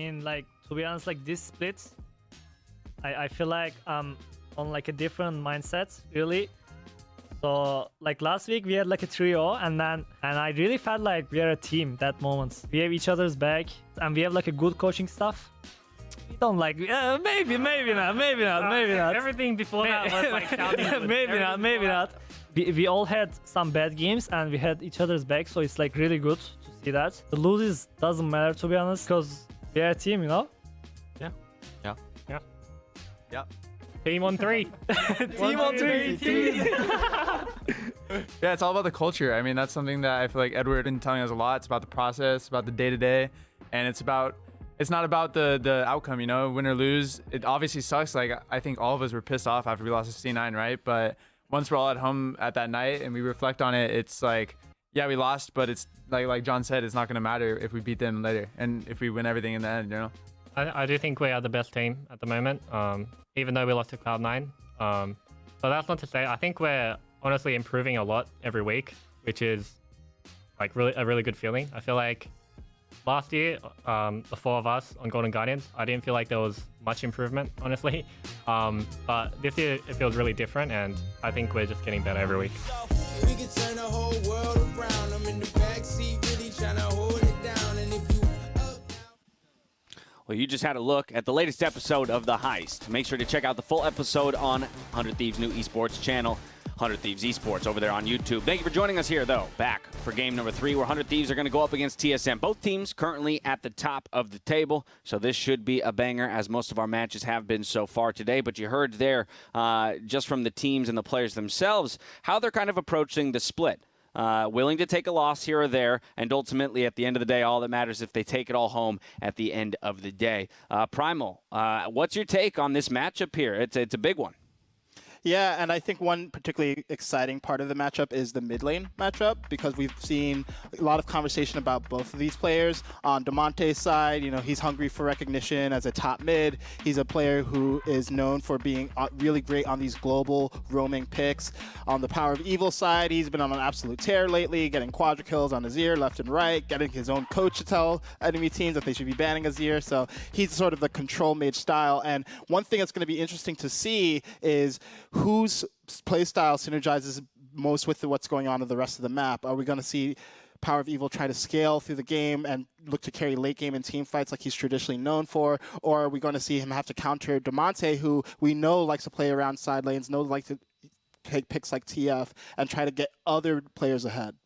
mean, like, to be honest, like this split, I feel like I'm on like a different mindset, really. So like last week we had like a trio, and I really felt like we are a team that moment. We have each other's back, and we have like a good coaching staff. We don't like maybe not. Everything before that was like sounding maybe not. We all had some bad games, and we had each other's back, so it's like really good to see that. The loses doesn't matter, to be honest, because we are a team, you know. Yeah. Team on 3. Team on 3. Yeah, it's all about the culture. I mean, that's something that I feel like Edward been telling us a lot. It's about the process, about the day-to-day, and it's not about the outcome, you know, win or lose. It obviously sucks. Like, I think all of us were pissed off after we lost to C9, right? But once we're all at home at that night and we reflect on it, it's like, yeah, we lost, but it's like John said, it's not going to matter if we beat them later and if we win everything in the end, you know? I do think we are the best team at the moment, even though we lost to Cloud9. But that's not to say, I think we're honestly improving a lot every week, which is like a really good feeling. I feel like last year, the 4 of us on Golden Guardians, I didn't feel like there was much improvement, honestly. But this year, it feels really different, and I think we're just getting better every week. We can turn the whole world around. I'm in the backseat, really trying to hold it down. And if you Well, you just had a look at the latest episode of The Heist. Make sure to check out the full episode on 100 Thieves' new esports channel, 100 Thieves Esports, over there on YouTube. Thank you for joining us here, though. Back for game number 3, where 100 Thieves are going to go up against TSM. Both teams currently at the top of the table, so this should be a banger, as most of our matches have been so far today. But you heard there, just from the teams and the players themselves, how they're kind of approaching the split. Willing to take a loss here or there, and ultimately, at the end of the day, all that matters is if they take it all home at the end of the day. Primal, what's your take on this matchup here? It's a big one. Yeah, and I think one particularly exciting part of the matchup is the mid lane matchup, because we've seen a lot of conversation about both of these players. On Damonte's side, you know, he's hungry for recognition as a top mid. He's a player who is known for being really great on these global roaming picks. On the Power of Evil side, he's been on an absolute tear lately, getting quadra kills on Azir left and right, getting his own coach to tell enemy teams that they should be banning Azir. So he's sort of the control mage style. And one thing that's going to be interesting to see is whose playstyle synergizes most with what's going on in the rest of the map. Are we going to see Power of Evil try to scale through the game and look to carry late game and team fights like he's traditionally known for? Or are we going to see him have to counter Damonte, who we know likes to play around side lanes, likes to take picks like TF and try to get other players ahead?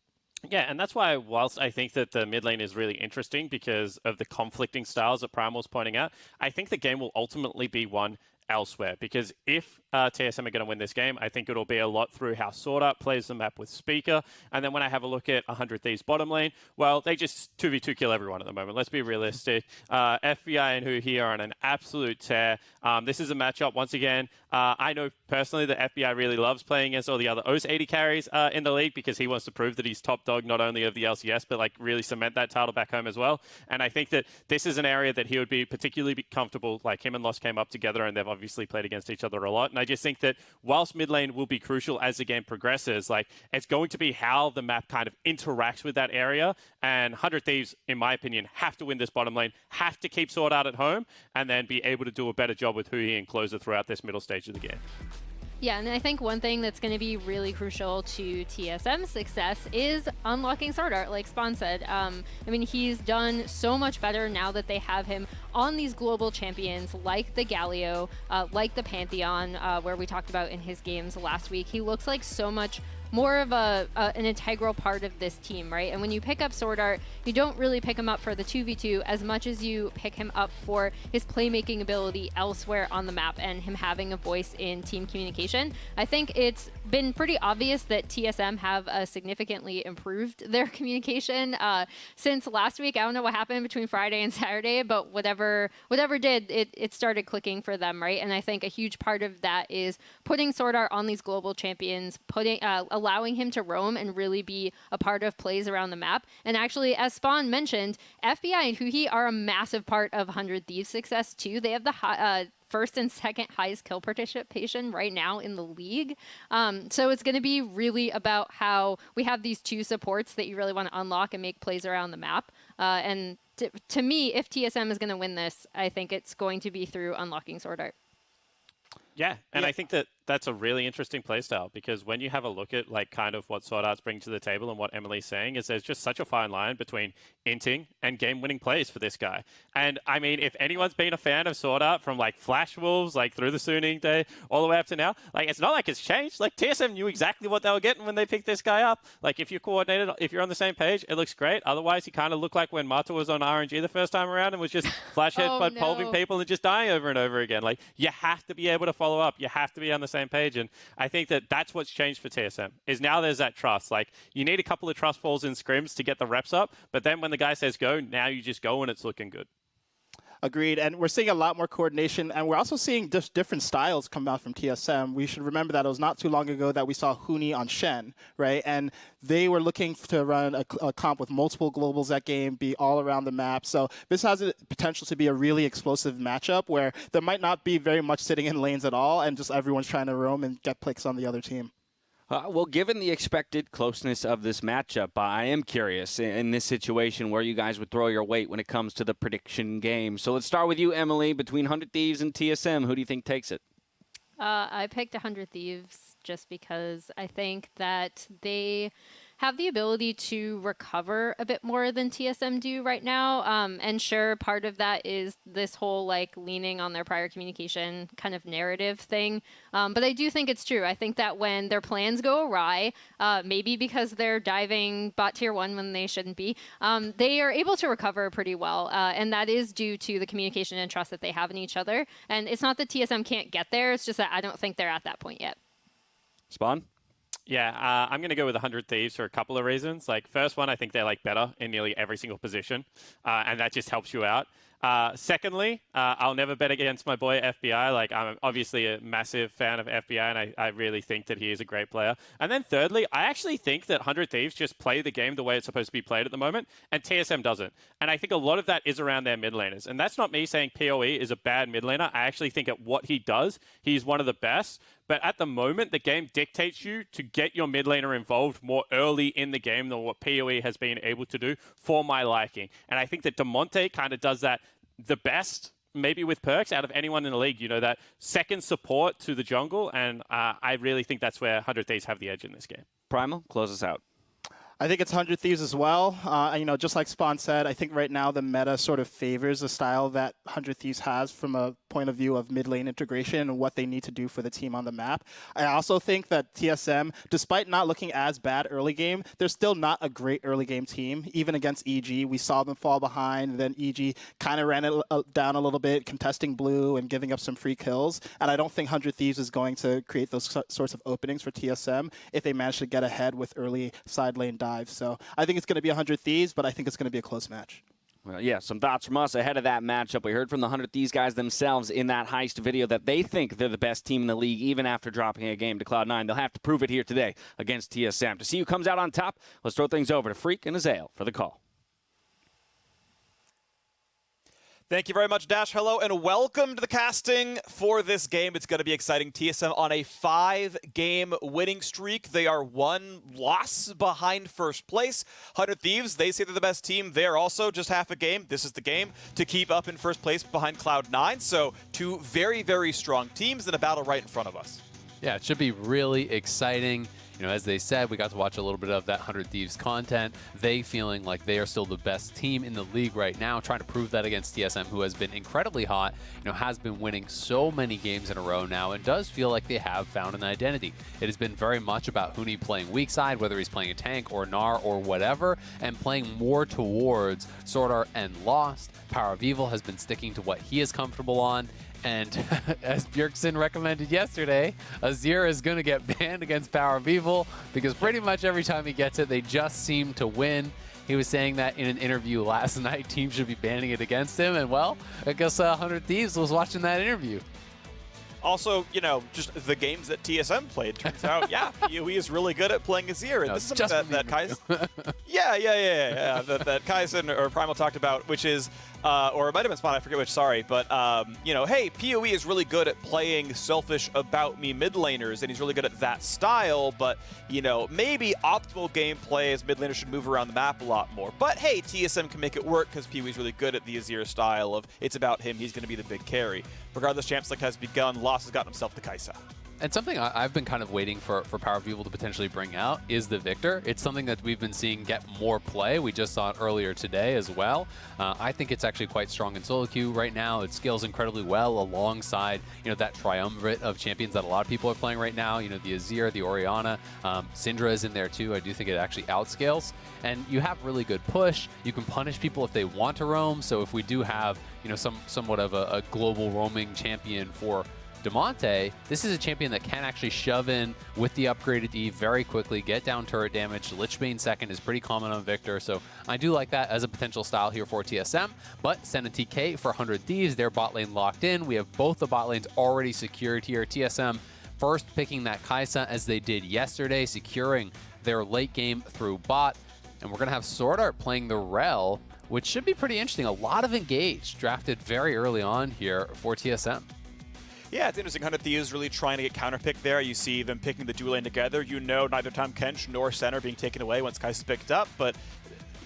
Yeah, and that's why, whilst I think that the mid lane is really interesting because of the conflicting styles that Primal's pointing out, I think the game will ultimately be won elsewhere, because if TSM are going to win this game, I think it'll be a lot through how Sword Art plays the map with Speaker. And then when I have a look at 100 Thieves bottom lane, well, they just 2v2 kill everyone at the moment. Let's be realistic. FBI and Huhi are on an absolute tear. This is a matchup, once again, I know personally that FBI really loves playing against all the other OS 80 carries in the league, because he wants to prove that he's top dog not only of the LCS, but like really cement that title back home as well. And I think that this is an area that he would be particularly comfortable. Like, him and Lost came up together, and they've obviously played against each other a lot. And I just think that whilst mid lane will be crucial as the game progresses, like, it's going to be how the map kind of interacts with that area. And 100 Thieves, in my opinion, have to win this bottom lane, have to keep Sword Art at home, and then be able to do a better job with Huhi and Closer throughout this middle stage of the game. Yeah, and I think one thing that's going to be really crucial to TSM's success is unlocking Sword Art, like Spawn said. I mean, he's done so much better now that they have him on these global champions like the Galio, like the Pantheon, where we talked about in his games last week. He looks like so much more of an integral part of this team, right? And when you pick up Sword Art, you don't really pick him up for the 2v2 as much as you pick him up for his playmaking ability elsewhere on the map and him having a voice in team communication. I think it's been pretty obvious that TSM have significantly improved their communication since last week. I don't know what happened between Friday and Saturday, but whatever did, it started clicking for them, right? And I think a huge part of that is putting Sword Art on these global champions, allowing him to roam and really be a part of plays around the map. And actually, as Spawn mentioned, FBI and Huhi are a massive part of 100 Thieves' success too. They have the first and second highest kill participation right now in the league. So it's going to be really about how we have these two supports that you really want to unlock and make plays around the map. And to me, if TSM is going to win this, I think it's going to be through unlocking Sword Art. Yeah, and I think that that's a really interesting playstyle, because when you have a look at like kind of what Sword Art's bring to the table and what Emily's saying is there's just such a fine line between inting and game-winning plays for this guy. And I mean, if anyone's been a fan of Sword Art from like Flash Wolves, like through the Suning day, all the way up to now, like it's not like it's changed. Like TSM knew exactly what they were getting when they picked this guy up. Like if you're coordinated, if you're on the same page, it looks great. Otherwise, he kind of looked like when Mata was on RNG the first time around and was just flash headbutt pulving people and just dying over and over again. Like you have to be able to follow up. You have to be on the same page. And I think that that's what's changed for TSM is now there's that trust. Like you need a couple of trust falls in scrims to get the reps up. But then when the guy says go, now you just go and it's looking good. Agreed. And we're seeing a lot more coordination, and we're also seeing just different styles come out from TSM. We should remember that it was not too long ago that we saw Huni on Shen, right? And they were looking to run a comp with multiple globals that game, be all around the map. So this has a potential to be a really explosive matchup where there might not be very much sitting in lanes at all, and just everyone's trying to roam and get picks on the other team. Well, given the expected closeness of this matchup, I am curious in this situation where you guys would throw your weight when it comes to the prediction game. So let's start with you, Emily. Between 100 Thieves and TSM, who do you think takes it? I picked 100 Thieves just because I think that they have the ability to recover a bit more than TSM do right now. And sure, part of that is this whole like leaning on their prior communication kind of narrative thing. But I do think it's true. I think that when their plans go awry, maybe because they're diving bot tier 1 when they shouldn't be, they are able to recover pretty well. And that is due to the communication and trust that they have in each other. And it's not that TSM can't get there. It's just that I don't think they're at that point yet. Spawn? Yeah, I'm going to go with 100 Thieves for a couple of reasons. Like, first one, I think they're like better in nearly every single position, and that just helps you out. Secondly, I'll never bet against my boy FBI. Like, I'm obviously a massive fan of FBI, and I really think that he is a great player. And then thirdly, I actually think that 100 Thieves just play the game the way it's supposed to be played at the moment, and TSM doesn't. And I think a lot of that is around their mid laners. And that's not me saying PoE is a bad mid laner. I actually think at what he does, he's one of the best. But at the moment, the game dictates you to get your mid laner involved more early in the game than what PoE has been able to do for my liking. And I think that Demonte kind of does that the best, maybe with perks, out of anyone in the league. You know, that second support to the jungle. And I really think that's where 100 Thieves have the edge in this game. Primal, close us out. I think it's 100 Thieves as well. You know, just like Spawn said, I think right now the meta sort of favors the style that 100 Thieves has from a point of view of mid lane integration and what they need to do for the team on the map. I also think that TSM, despite not looking as bad early game, they're still not a great early game team. Even against EG, we saw them fall behind, and then EG kind of ran it down a little bit, contesting blue and giving up some free kills. And I don't think 100 Thieves is going to create those sorts of openings for TSM if they manage to get ahead with early side lane dives. So I think it's going to be 100 Thieves, but I think it's going to be a close match. Well, yeah, some thoughts from us ahead of that matchup. We heard from the 100 Thieves guys themselves in that Heist video that they think they're the best team in the league, even after dropping a game to Cloud9. They'll have to prove it here today against TSM. To see who comes out on top, let's throw things over to Freak and Azael for the call. Thank you very much, Dash. Hello, and welcome to the casting for this game. It's going to be exciting. TSM on a 5-game winning streak. They are 1 loss behind first place. 100 Thieves, they say they're the best team. They're also just half a game. This is the game to keep up in first place behind Cloud9. So 2 very, very strong teams in a battle right in front of us. Yeah, it should be really exciting. You know, as they said, we got to watch a little bit of that 100 Thieves content. They feeling like they are still the best team in the league right now, trying to prove that against TSM, who has been incredibly hot, you know, has been winning so many games in a row now, and does feel like they have found an identity. It has been very much about Huni playing weak side, whether he's playing a tank or Gnar or whatever, and playing more towards Sword Art and Lost. Power of Evil has been sticking to what he is comfortable on. And as Bjergsen recommended yesterday, Azir is going to get banned against Power of Evil because pretty much every time he gets it, they just seem to win. He was saying that in an interview last night, teams should be banning it against him. And well, I guess 100 Thieves was watching that interview. Also, you know, just the games that TSM played. Turns out, yeah, PoE is really good at playing Azir. And this is something that Kaizen... yeah. That Kaizen or Primal talked about, which is... or it might have been Spawn, I forget which, sorry. But, you know, hey, PoE is really good at playing selfish about me mid laners, and he's really good at that style. But, you know, maybe optimal gameplay as mid laners should move around the map a lot more. But, hey, TSM can make it work because PoE is really good at the Azir style of it's about him, he's going to be the big carry. Regardless, Champs League has begun. Loss has gotten himself the Kai'Sa. And something I've been kind of waiting for Power of Evil to potentially bring out is the Victor. It's something that we've been seeing get more play. We just saw it earlier today as well. I think it's actually quite strong in solo queue right now. It scales incredibly well alongside, you know, that triumvirate of champions that a lot of people are playing right now. You know, the Azir, the Orianna, Syndra is in there too. I do think it actually outscales. And you have really good push. You can punish people if they want to roam. So if we do have, you know, somewhat of a global roaming champion for Damonte, this is a champion that can actually shove in with the upgraded E very quickly, get down turret damage. Lichbane second is pretty common on Victor, so I do like that as a potential style here for TSM. But send a TK for 100 Thieves, their bot lane locked in. We have both the bot lanes already secured here. TSM first picking that Kai'Sa as they did yesterday, securing their late game through bot. And we're going to have Sword Art playing the Rel, which should be pretty interesting. A lot of engage drafted very early on here for TSM. Yeah, it's interesting. 100 Thieves really trying to get counterpicked there. You see them picking the dual lane together. You know neither Tahm Kench nor Center being taken away once Kai'Sa's picked up, but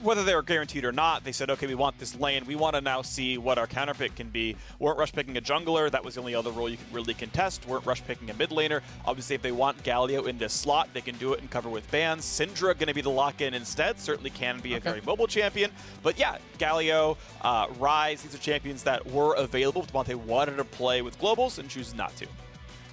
whether they were guaranteed or not, they said, okay, we want this lane. We want to now see what our counterpick can be. Weren't rush picking a jungler. That was the only other role you could really contest. Weren't rush picking a mid laner. Obviously, if they want Galio in this slot, they can do it and cover with bans. Syndra going to be the lock-in instead. Certainly can be a very mobile champion. But yeah, Galio, Ryze, these are champions that were available. Damonte wanted to play with globals and chooses not to.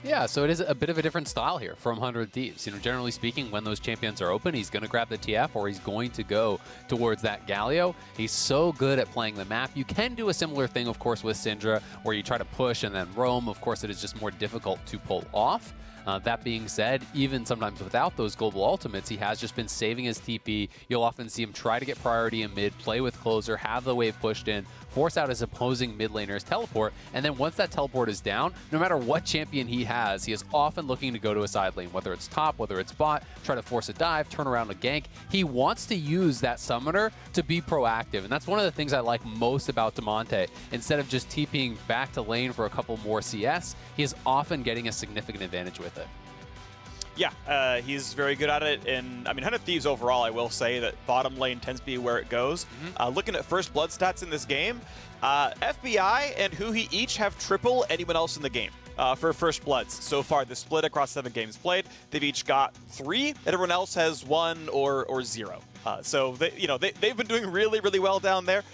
Yeah, so it is a bit of a different style here from 100 Thieves. You know, generally speaking, when those champions are open, he's going to grab the TF or he's going to go towards that Galio. He's so good at playing the map. You can do a similar thing, of course, with Syndra, where you try to push and then roam. Of course, it is just more difficult to pull off. That being said, even sometimes without those global ultimates, he has just been saving his TP. You'll often see him try to get priority in mid, play with closer, have the wave pushed in, force out his opposing mid laner's teleport, and then once that teleport is down, no matter what champion he is often looking to go to a side lane, whether it's top, whether it's bot, try to force a dive, turn around a gank. He wants to use that summoner to be proactive, and that's one of the things I like most about Damonte. Instead of just TPing back to lane for a couple more CS, he is often getting a significant advantage with it. Yeah, he's very good at it. And I mean, 100 Thieves overall, I will say that bottom lane tends to be where it goes. Looking at first blood stats in this game, FBI and Huhi each have triple anyone else in the game for first bloods. So far, the split across 7 games played, they've each got 3, and everyone else has 1 or 0. So they've been doing really, really well down there.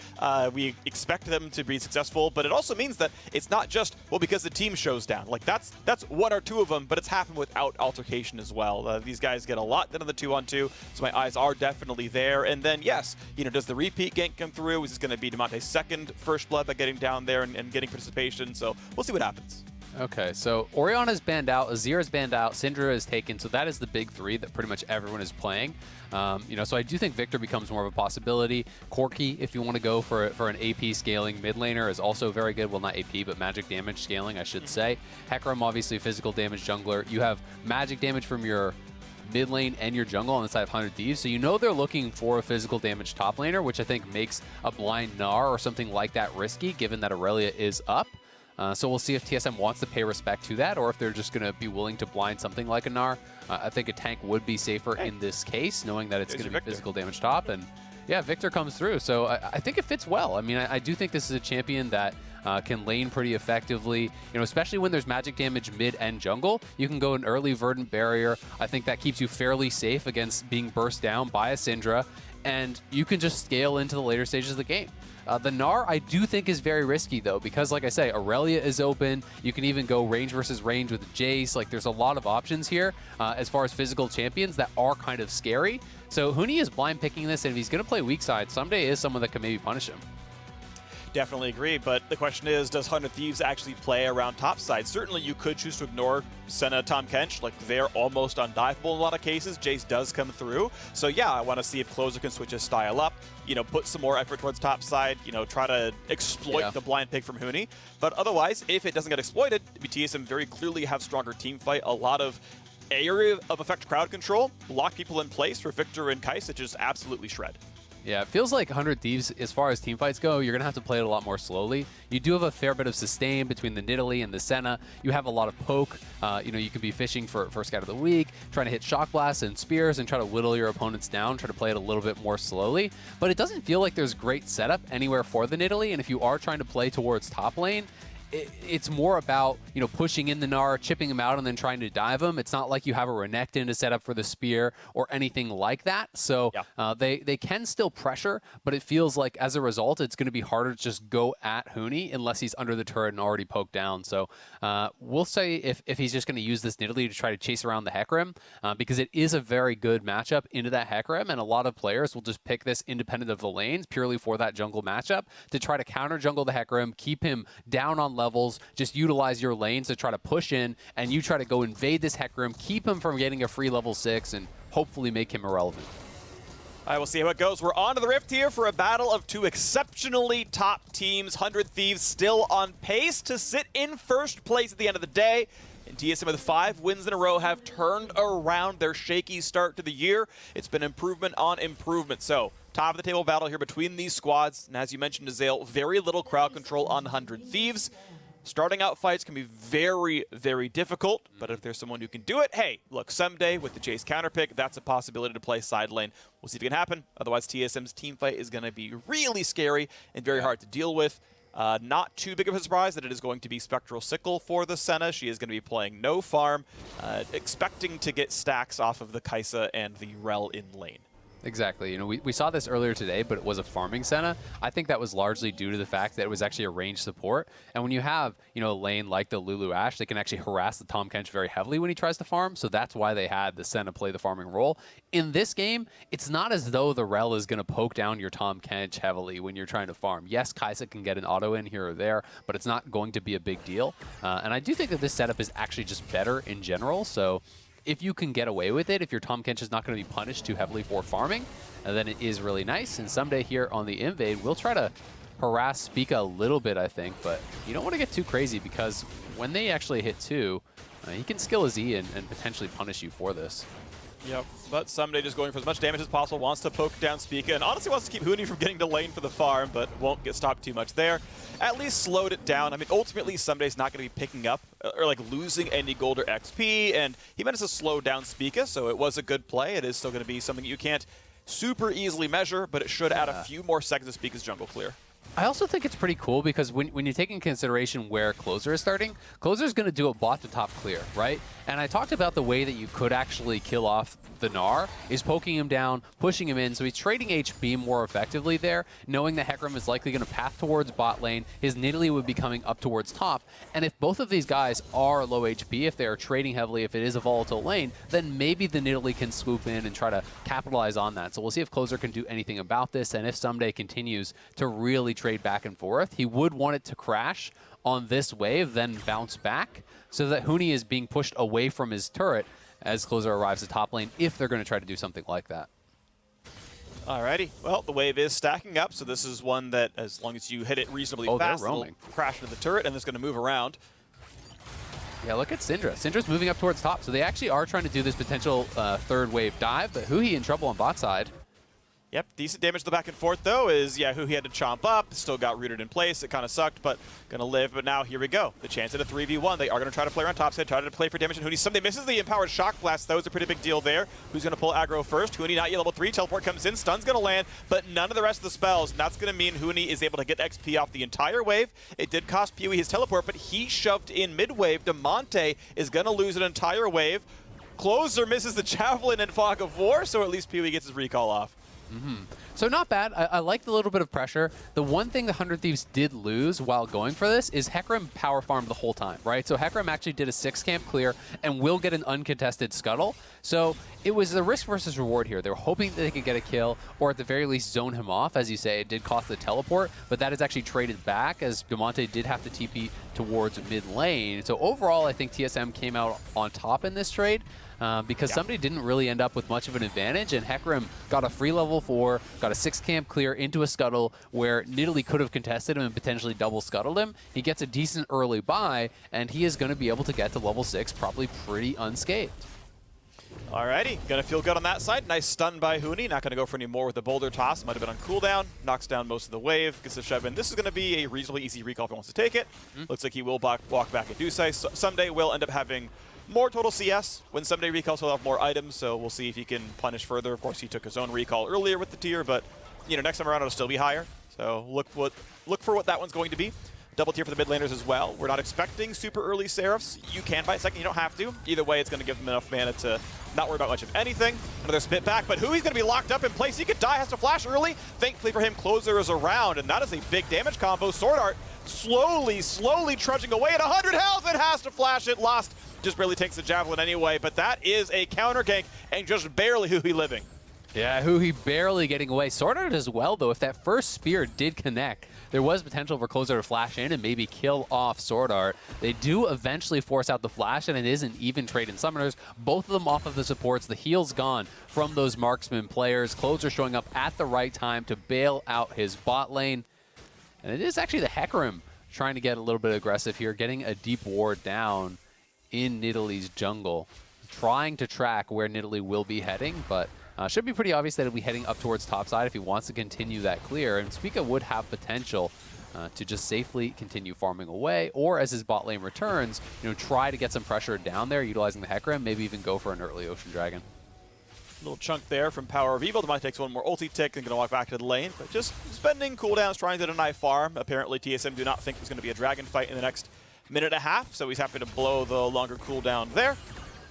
We expect them to be successful, but it also means that it's not just, well, because the team shows down. Like, that's 1 or 2 of them, but it's happened without altercation as well. These guys get a lot done in the 2-on-2, so my eyes are definitely there. And then, yes, does the repeat gank come through? Is this going to be Damonte's second first blood by getting down there and getting participation? So we'll see what happens. Okay, so Orianna's banned out, Azir's banned out, Syndra is taken, so that is the big 3 that pretty much everyone is playing. So I do think Victor becomes more of a possibility. Corki, if you want to go for an AP scaling mid laner, is also very good. Well, not AP, but magic damage scaling, I should say. Hecarim, obviously, physical damage jungler. You have magic damage from your mid lane and your jungle on the side of 100 Thieves, so they're looking for a physical damage top laner, which I think makes a blind Gnar or something like that risky, given that Aurelia is up. So we'll see if TSM wants to pay respect to that, or if they're just going to be willing to blind something like a Gnar. I think a tank would be safer in this case, knowing that it's going to be physical damage top. And yeah, Victor comes through. So I think it fits well. I mean, I do think this is a champion that can lane pretty effectively, especially when there's magic damage mid and jungle. You can go an early Verdant Barrier. I think that keeps you fairly safe against being burst down by a Syndra, and you can just scale into the later stages of the game. The Gnar, I do think, is very risky, though, because, like I say, Aurelia is open. You can even go range versus range with Jace. Like, there's a lot of options here as far as physical champions that are kind of scary. So Huni is blind picking this, and if he's going to play weak side, someday is someone that can maybe punish him. Definitely agree, but the question is, does 100 Thieves actually play around topside? Certainly you could choose to ignore Senna, Tom Kench, like they're almost undiveable in a lot of cases. Jace does come through. So yeah, I want to see if Closer can switch his style up, you know, put some more effort towards topside, you know, try to exploit the blind pick from Huni. But otherwise, if it doesn't get exploited, TSM very clearly have stronger team fight, a lot of area of effect crowd control, lock people in place for Victor and Kais to just absolutely shred. Yeah, it feels like 100 Thieves, as far as teamfights go, you're going to have to play it a lot more slowly. You do have a fair bit of sustain between the Nidalee and the Senna. You have a lot of poke. You know, you could be fishing for Scout of the Week, trying to hit Shock Blasts and Spears and try to whittle your opponents down, try to play it a little bit more slowly. But it doesn't feel like there's great setup anywhere for the Nidalee, and if you are trying to play towards top lane, it's more about, you know, pushing in the Gnar, chipping him out, and then trying to dive him. It's not like you have a Renekton to set up for the spear or anything like that. So they can still pressure, but it feels like as a result, it's going to be harder to just go at Huni unless he's under the turret and already poked down. So we'll say if he's just going to use this Nidalee to try to chase around the Hecarim, because it is a very good matchup into that Hecarim, and a lot of players will just pick this independent of the lanes purely for that jungle matchup to try to counter jungle the Hecarim, keep him down on levels, just utilize your lanes to try to push in, and you try to go invade this Hecarim, keep him from getting a free level 6, and hopefully make him irrelevant. All right, we'll see how it goes. We're on to the Rift here for a battle of two exceptionally top teams. 100 Thieves still on pace to sit in first place at the end of the day. And TSM with 5 wins in a row have turned around their shaky start to the year. It's been improvement on improvement. So, top of the table battle here between these squads. And as you mentioned, Azale, very little crowd control on 100 Thieves. Starting out fights can be very, very difficult, but if there's someone who can do it, hey, look, someday with the Jace counterpick, that's a possibility to play side lane. We'll see if it can happen. Otherwise, TSM's team fight is going to be really scary and very hard to deal with. Not too big of a surprise that it is going to be Spectral Sickle for the Senna. She is going to be playing no farm, expecting to get stacks off of the Kaisa and the Rel in lane. Exactly. You know, we saw this earlier today, but it was a farming Senna. I think that was largely due to the fact that it was actually a ranged support. And when you have, you know, a lane like the Lulu Ashe, they can actually harass the Tahm Kench very heavily when he tries to farm. So that's why they had the Senna play the farming role. In this game, it's not as though the Rel is going to poke down your Tahm Kench heavily when you're trying to farm. Yes, Kaisa can get an auto in here or there, but it's not going to be a big deal. And I do think that this setup is actually just better in general. So if you can get away with it, if your Tahm Kench is not going to be punished too heavily for farming, then it is really nice. And someday here on the Invade, we'll try to harass Spica a little bit, I think, but you don't want to get too crazy because when they actually hit 2, he can skill his E and potentially punish you for this. Yep, but Someday just going for as much damage as possible, wants to poke down Spica, and honestly wants to keep Huni from getting to lane for the farm, but won't get stopped too much there. At least slowed it down. I mean, ultimately, Someday's not going to be picking up or like losing any gold or XP, and he managed to slow down Spica, so it was a good play. It is still going to be something you can't super easily measure, but it should add a few more seconds of Spica's jungle clear. I also think it's pretty cool because when you take in consideration where Closer is starting, Closer is going to do a bot to top clear, right? And I talked about the way that you could actually kill off the Gnar is poking him down, pushing him in, so he's trading HP more effectively there, knowing that Hecarim is likely going to path towards bot lane, his Nidalee would be coming up towards top, and if both of these guys are low HP, if they're trading heavily, if it is a volatile lane, then maybe the Nidalee can swoop in and try to capitalize on that. So we'll see if Closer can do anything about this, and if Someday continues to really trade back and forth, he would want it to crash on this wave, then bounce back, so that Huni is being pushed away from his turret as Closer arrives at top lane, if they're going to try to do something like that. Alrighty, well, the wave is stacking up, so this is one that, as long as you hit it reasonably fast, it'll crash into the turret, and it's going to move around. Yeah, look at Syndra. Syndra's moving up towards top, so they actually are trying to do this potential third wave dive, but Huhi in trouble on bot side. Yep, decent damage to the back and forth, though, is, yeah, Huhi had to chomp up, still got rooted in place. It kind of sucked, but gonna live. But now, here we go. The chance at a 3v1. They are gonna try to play around topside, try to play for damage, and Huni someday misses the empowered shock blast, though. It's a pretty big deal there. Who's gonna pull aggro first? Huni not yet level 3. Teleport comes in, stun's gonna land, but none of the rest of the spells. And that's gonna mean Huni is able to get XP off the entire wave. It did cost Pewee his teleport, but he shoved in mid-wave. Demonte is gonna lose an entire wave. Closer misses the Javelin and Fog of War, so at least Pewee gets his recall off. So not bad. I like the little bit of pressure. The one thing the 100 Thieves did lose while going for this is Hecarim power farmed the whole time, right? So Hecarim actually did a 6-camp clear and will get an uncontested scuttle. So it was the risk versus reward here. They were hoping that they could get a kill or at the very least zone him off. As you say, it did cost the teleport, but that is actually traded back as Damonte did have to TP towards mid lane. So overall, I think TSM came out on top in this trade. Because somebody didn't really end up with much of an advantage, and Hecarim got a free level 4, got a 6-camp clear into a scuttle where Nidalee could have contested him and potentially double scuttled him. He gets a decent early buy, and he is going to be able to get to level 6 probably pretty unscathed. Alrighty, gonna feel good on that side. Nice stun by Huni. Not gonna go for any more with the boulder toss. Might have been on cooldown. Knocks down most of the wave. Gets the shove in. This is gonna be a reasonably easy recall if he wants to take it. Looks like he will walk back and do so. Someday we'll end up having more total CS. When someday recalls, he'll have more items, so we'll see if he can punish further. Of course, he took his own recall earlier with the tier, but next time around it'll still be higher. So look for what that one's going to be. Double tier for the mid laners as well. We're not expecting super early Seraphs. You can buy a second, you don't have to. Either way, it's going to give them enough mana to not worry about much of anything. Another spit back, but Hui's going to be locked up in place. He could die, has to flash early. Thankfully for him, Closer is around, and that is a big damage combo. Sword Art slowly trudging away at 100 health and has to flash it. Lost, just barely takes the javelin anyway, but that is a counter gank and just barely Hui living. Yeah, Hui barely getting away. Sword Art as well, though. If that first spear did connect, there was potential for Closer to flash in and maybe kill off Sword Art. They do eventually force out the flash, and it is an even trade in summoners. Both of them off of the supports. The heal's gone from those marksman players. Closer showing up at the right time to bail out his bot lane. And it is actually the Hecarim trying to get a little bit aggressive here, getting a deep ward down in Nidalee's jungle, trying to track where Nidalee will be heading, but should be pretty obvious that he'll be heading up towards topside if he wants to continue that clear. And Spica would have potential to just safely continue farming away, or as his bot lane returns, try to get some pressure down there, utilizing the Hecarim, maybe even go for an early Ocean Dragon. Little chunk there from Power of Evil. Demonte takes one more ulti tick and going to walk back to the lane, but just spending cooldowns, trying to deny farm. Apparently TSM do not think there's going to be a dragon fight in the next minute and a half, so he's happy to blow the longer cooldown there.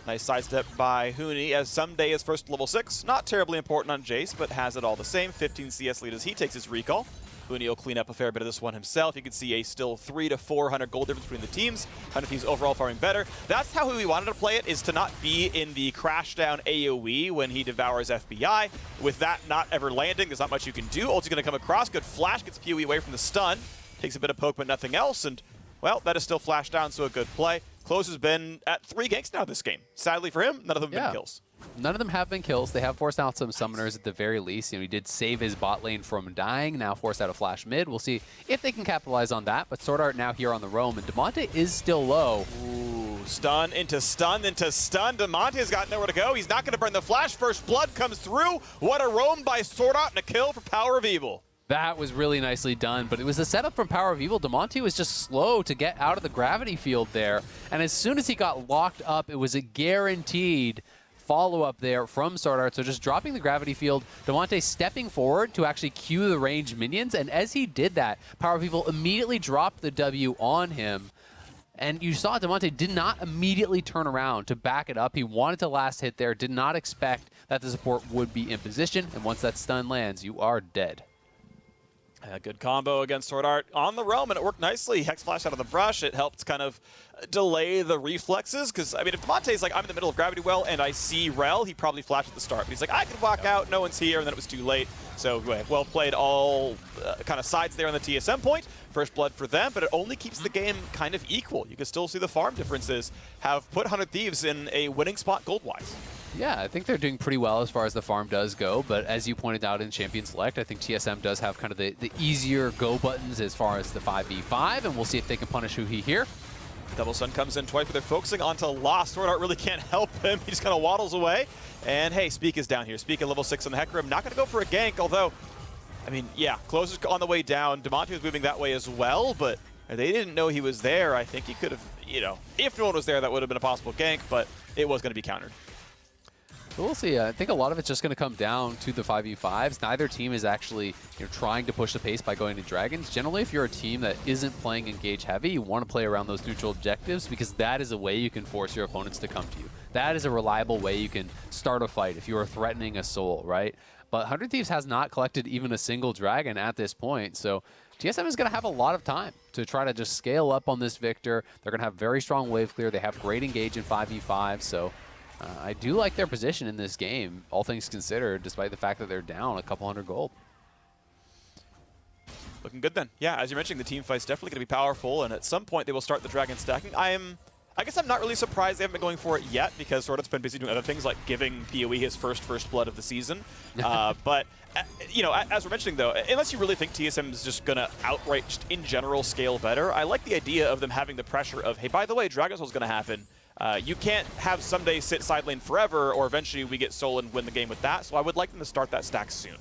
Nice sidestep by Huni as Someday is first level 6. Not terribly important on Jace, but has it all the same. 15 CS lead as he takes his recall. Huni will clean up a fair bit of this one himself. You can see a still 300 to 400 gold difference between the teams. 100 Thieves overall farming better. That's how Hui wanted to play it, is to not be in the crash down AoE when he devours FBI. With that not ever landing, there's not much you can do. Ulti's going to come across. Good flash, gets PoE away from the stun. Takes a bit of poke, but nothing else. And, well, that is still flash down, so a good play. Close has been at 3 ganks now this game. Sadly for him, none of them have been kills. None of them have been kills. They have forced out some summoners at the very least. He did save his bot lane from dying, now forced out a flash mid. We'll see if they can capitalize on that, but Sword Art now here on the roam, and Damonte is still low. Ooh, stun into stun into stun. Damonte's got nowhere to go. He's not going to burn the flash. First blood comes through. What a roam by Sword Art and a kill for Power of Evil. That was really nicely done, but it was a setup from Power of Evil. Damonte was just slow to get out of the gravity field there, and as soon as he got locked up, it was a guaranteed follow-up there from Sword Art. So just dropping the gravity field, Damonte stepping forward to actually cue the ranged minions, and as he did that, Power of Evil immediately dropped the W on him. And you saw Damonte did not immediately turn around to back it up. He wanted to last hit there, did not expect that the support would be in position, and once that stun lands, you are dead. A good combo against Sword Art on the roam, and it worked nicely. Hex Flash out of the brush. It helped kind of delay the reflexes, because, I mean, if Damonte's like, I'm in the middle of Gravity Well, and I see Rel, he probably flashed at the start. But he's like, I can walk out, no one's here, and then it was too late. So, well played all kind of sides there on the TSM point. First blood for them, but it only keeps the game kind of equal. You can still see the farm differences have put 100 Thieves in a winning spot gold-wise. Yeah, I think they're doing pretty well as far as the farm does go, but as you pointed out in Champion Select, I think TSM does have kind of the easier go buttons as far as the 5v5, and we'll see if they can punish Hui here. Double Sun comes in twice, but they're focusing onto Lost. Sword Art really can't help him. He just kind of waddles away. And hey, Speak is down here. Speak at level 6 on the Hecarim. Not going to go for a gank, although, I mean, yeah, Close is on the way down. Damonte was moving that way as well, but they didn't know he was there. I think he could have, if no one was there, that would have been a possible gank, but it was going to be countered. So we'll see. I think a lot of it's just going to come down to the 5v5s. Neither team is actually trying to push the pace by going to Dragons. Generally, if you're a team that isn't playing engage heavy, you want to play around those neutral objectives because that is a way you can force your opponents to come to you. That is a reliable way you can start a fight if you are threatening a soul, right? but 100 Thieves has not collected even a single dragon at this point. So TSM is going to have a lot of time to try to just scale up on this Victor. They're going to have very strong wave clear. They have great engage in 5v5. So I do like their position in this game, all things considered, despite the fact that they're down a couple hundred gold. Looking good then. Yeah, as you're mentioning, the team fight's definitely going to be powerful, and at some point they will start the dragon stacking. I guess I'm not really surprised they haven't been going for it yet, because Sordat's been busy doing other things like giving PoE his first blood of the season. But, you know, as we're mentioning though, unless you really think TSM is just going to outright, just in general, scale better, I like the idea of them having the pressure of, hey, by the way, Dragon Soul's going to happen. You can't have someday sit side lane forever, or eventually we get Soul and win the game with that. So I would like them to start that stack soon.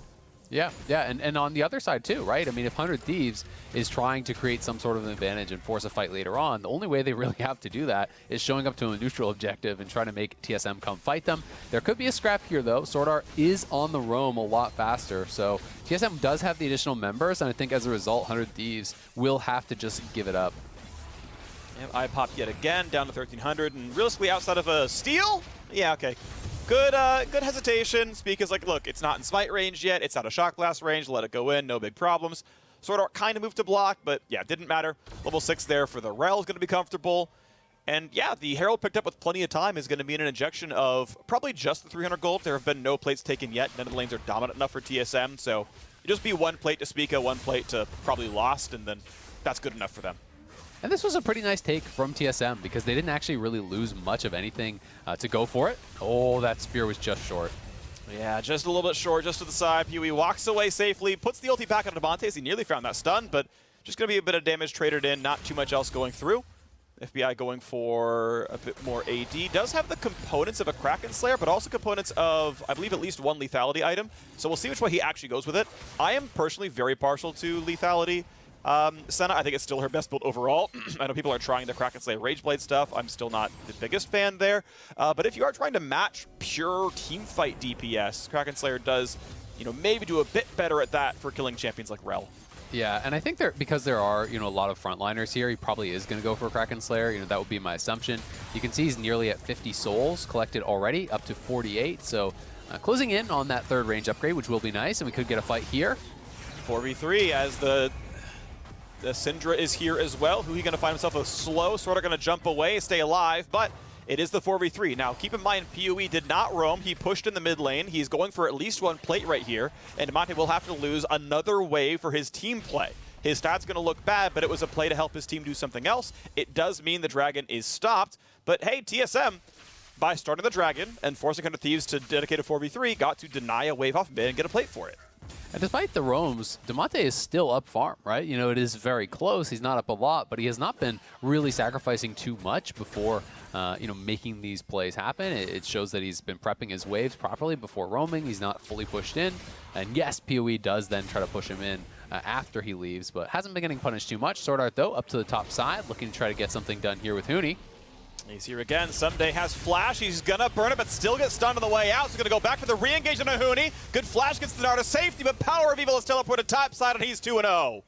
Yeah, and on the other side too, right? I mean, if 100 Thieves is trying to create some sort of an advantage and force a fight later on, the only way they really have to do that is showing up to a neutral objective and trying to make TSM come fight them. There could be a scrap here though. Sword Art is on the roam a lot faster, so TSM does have the additional members, and I think as a result, 100 Thieves will have to just give it up. Yep, I popped yet again, down to 1,300, and realistically outside of a steal? Yeah, okay. Good hesitation. Speak is like, look, it's not in smite range yet. It's out of shock blast range. Let it go in. No big problems. Sword Art kind of moved to block, but yeah, didn't matter. Level 6 there for the Rel is going to be comfortable. And yeah, the Herald picked up with plenty of time is going to mean an injection of probably just the 300 gold. There have been no plates taken yet. None of the lanes are dominant enough for TSM, so it'll just be one plate to Spica, one plate to probably Lost, and then that's good enough for them. And this was a pretty nice take from TSM because they didn't actually really lose much of anything to go for it. Oh, that spear was just short. Yeah, just a little bit short, just to the side. PoE walks away safely, puts the ulti back on Devontae. He nearly found that stun, but just going to be a bit of damage traded in, not too much else going through. FBI going for a bit more AD. Does have the components of a Kraken Slayer, but also components of, I believe, at least one lethality item. So we'll see which way he actually goes with it. I am personally very partial to lethality. Senna, I think it's still her best build overall. I know people are trying the Kraken Slayer Rageblade stuff. I'm still not the biggest fan there. But if you are trying to match pure teamfight DPS, Kraken Slayer does, you know, maybe do a bit better at that for killing champions like Rel. Yeah, and I think because there are, you know, a lot of frontliners here, he probably is going to go for a Kraken Slayer. You know, that would be my assumption. You can see he's nearly at 50 souls collected already, up to 48. So closing in on that third range upgrade, which will be nice, and we could get a fight here. 4v3 as the Syndra is here as well. Who he going to find himself a slow, sort of going to jump away, stay alive, but it is the 4v3. Now, keep in mind, PoE did not roam. He pushed in the mid lane. He's going for at least one plate right here, and Monte will have to lose another wave for his team play. His stat's going to look bad, but it was a play to help his team do something else. It does mean the Dragon is stopped, but hey, TSM, by starting the Dragon and forcing 100 Thieves to dedicate a 4v3, got to deny a wave off mid and get a plate for it. And despite the roams, Demonte is still up farm, right? You know, it is very close. He's not up a lot, but he has not been really sacrificing too much before, you know, making these plays happen. It shows that he's been prepping his waves properly before roaming. He's not fully pushed in. And yes, PoE does then try to push him in after he leaves, but hasn't been getting punished too much. Sword Art, though, up to the top side, looking to try to get something done here with Huni. He's here again. Someday has flash. He's gonna burn it, but still gets stunned on the way out. So he's gonna go back for the re-engage on Ahuni. Good flash gets the Dart to safety, but Power of Evil is teleported topside, and he's 2-0.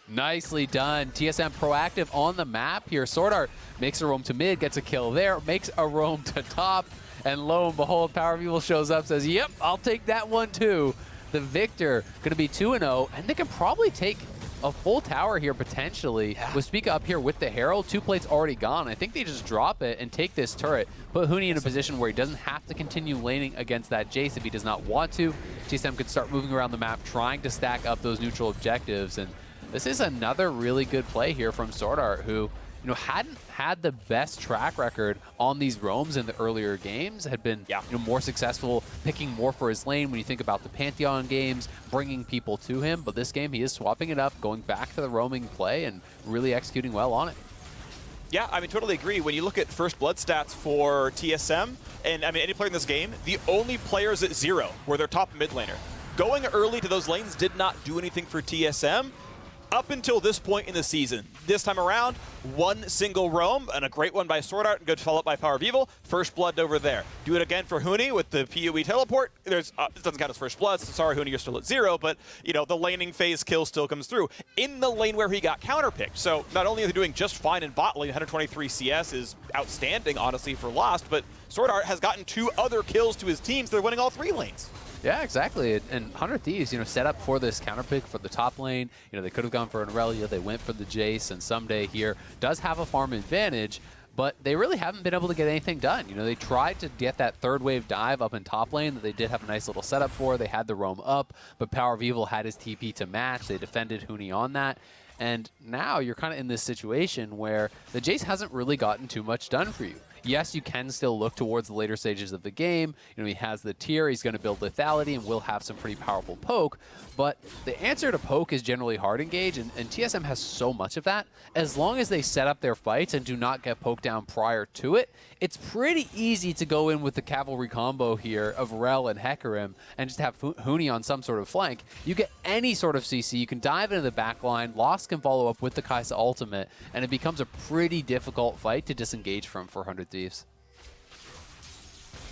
Nicely done. TSM proactive on the map here. Sword Art makes a roam to mid, gets a kill there, makes a roam to top, and lo and behold, Power of Evil shows up, says, yep, I'll take that one too. The Victor gonna be 2-0, and they can probably take a full tower here potentially. Yeah. With Spica up here with the Herald, 2 plates already gone. I think they just drop it and take this turret, put Huni in a position where he doesn't have to continue laning against that Jace if he does not want to. TSM could start moving around the map, trying to stack up those neutral objectives. And this is another really good play here from Sword Art, who, you know, hadn't had the best track record on these roams in the earlier games, had been you know, more successful picking more for his lane when you think about the Pantheon games, bringing people to him. But this game, he is swapping it up, going back to the roaming play, and really executing well on it. Yeah, I mean, totally agree. When you look at first blood stats for TSM, and I mean, any player in this game, the only players at 0 were their top mid laner. Going early to those lanes did not do anything for TSM. Up until this point in the season. This time around, one single roam, and a great one by Sword Art, and good follow-up by Power of Evil. First blood over there. Do it again for Huni with the PoE teleport. There's this doesn't count as first blood, so sorry, Huni, you're still at 0, but, you know, the laning phase kill still comes through. In the lane where he got counterpicked. So not only are they doing just fine in bot lane, 123 CS is outstanding, honestly, for Lost, but Sword Art has gotten 2 other kills to his team, so they're winning all 3 lanes. Yeah, exactly. And 100 Thieves, set up for this counter pick for the top lane. They could have gone for an Aurelia. They went for the Jace, and Someday here does have a farm advantage, but they really haven't been able to get anything done. They tried to get that third wave dive up in top lane that they did have a nice little setup for. They had the roam up, but Power of Evil had his TP to match. They defended Huni on that. And now you're kind of in this situation where the Jace hasn't really gotten too much done for you. Yes, you can still look towards the later stages of the game. He has the tier, he's going to build lethality, and will have some pretty powerful poke. But the answer to poke is generally hard engage, and TSM has so much of that. As long as they set up their fights and do not get poked down prior to it, it's pretty easy to go in with the cavalry combo here of Rel and Hecarim and just have Huni on some sort of flank. You get any sort of CC, you can dive into the back line, Lost can follow up with the Kai'Sa ultimate, and it becomes a pretty difficult fight to disengage from for 100 Thieves.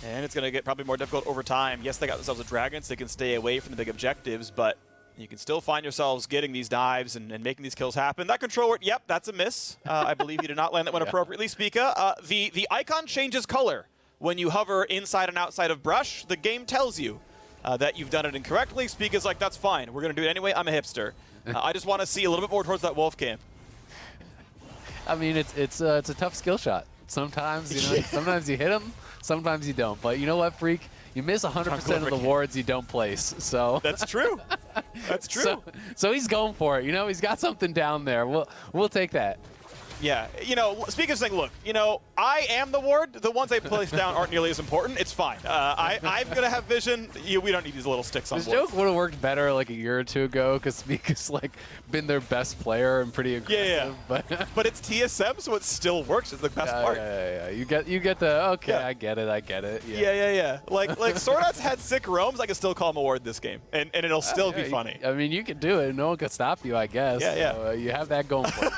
And it's going to get probably more difficult over time. Yes, they got themselves a dragon, so they can stay away from the big objectives, but you can still find yourselves getting these dives and making these kills happen. That control ward, yep, that's a miss. I believe you did not land that one appropriately, Spica. The icon changes color when you hover inside and outside of brush. The game tells you that you've done it incorrectly. Spica's like, that's fine. We're going to do it anyway. I'm a hipster. I just want to see a little bit more towards that wolf camp. I mean, it's a tough skill shot. Sometimes, sometimes you hit them, sometimes you don't. But you know what, Freak? You miss 100% of the wards you don't place. So that's true. That's true. So he's going for it. He's got something down there. We'll take that. Yeah, speaking of saying, look, I am the ward. The ones I place down aren't nearly as important. It's fine. I'm going to have vision. We don't need these little sticks on This board. joke would have worked better like a year or two ago because Spica's been their best player and pretty aggressive. Yeah. But it's TSM, so it still works. It's the best part. Yeah. You get the, okay, yeah. I get it. Yeah. Like Sordat's had sick roams. I can still call him a ward this game, and it'll still be funny. I mean, you can do it. No one can stop you, I guess. Yeah. So, you have that going for you.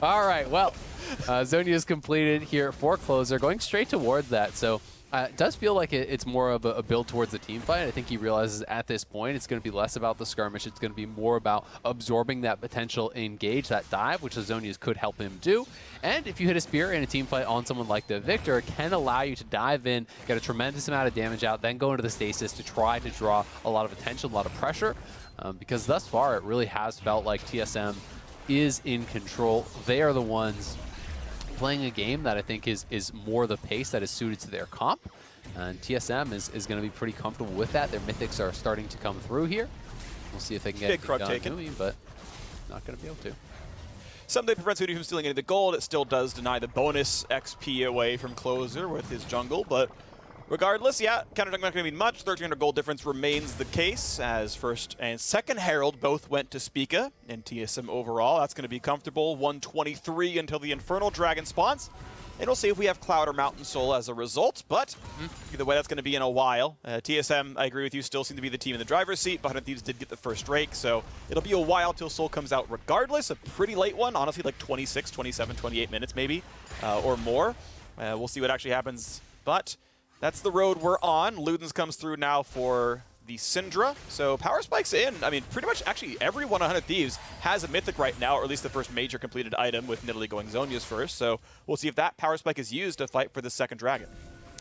All right, well, Zhonya is completed here for closer, going straight towards that. So it does feel like it's more of a build towards the team fight. I think he realizes at this point it's going to be less about the skirmish. It's going to be more about absorbing that potential engage, that dive, which the Zhonya's could help him do. And if you hit a spear in a team fight on someone like the Victor, it can allow you to dive in, get a tremendous amount of damage out, then go into the stasis to try to draw a lot of attention, a lot of pressure. Because thus far, it really has felt like TSM is in control. They are the ones playing a game that I think is more the pace that is suited to their comp. And TSM is going to be pretty comfortable with that. Their mythics are starting to come through here. We'll see if they can get Big crud taken, but not going to be able to. Someday prevents Huni from stealing any of the gold. It still does deny the bonus XP away from Closer with his jungle, but regardless, yeah, counter jungle not going to mean much. 1,300 gold difference remains the case, as first and second Herald both went to Spica in TSM overall. That's going to be comfortable. 123 until the Infernal Dragon spawns. And we'll see if we have Cloud or Mountain Soul as a result, but either way, that's going to be in a while. TSM, I agree with you, still seem to be the team in the driver's seat, but 100 Thieves did get the first Drake, so it'll be a while till Soul comes out regardless. A pretty late one, honestly, like 26, 27, 28 minutes maybe, or more. We'll see what actually happens, but that's the road we're on. Ludens comes through now for the Syndra. So Power Spike's in. I mean, pretty much actually every 100 Thieves has a Mythic right now, or at least the first major completed item, with Nidalee going Zhonya's first. So we'll see if that Power Spike is used to fight for the second dragon.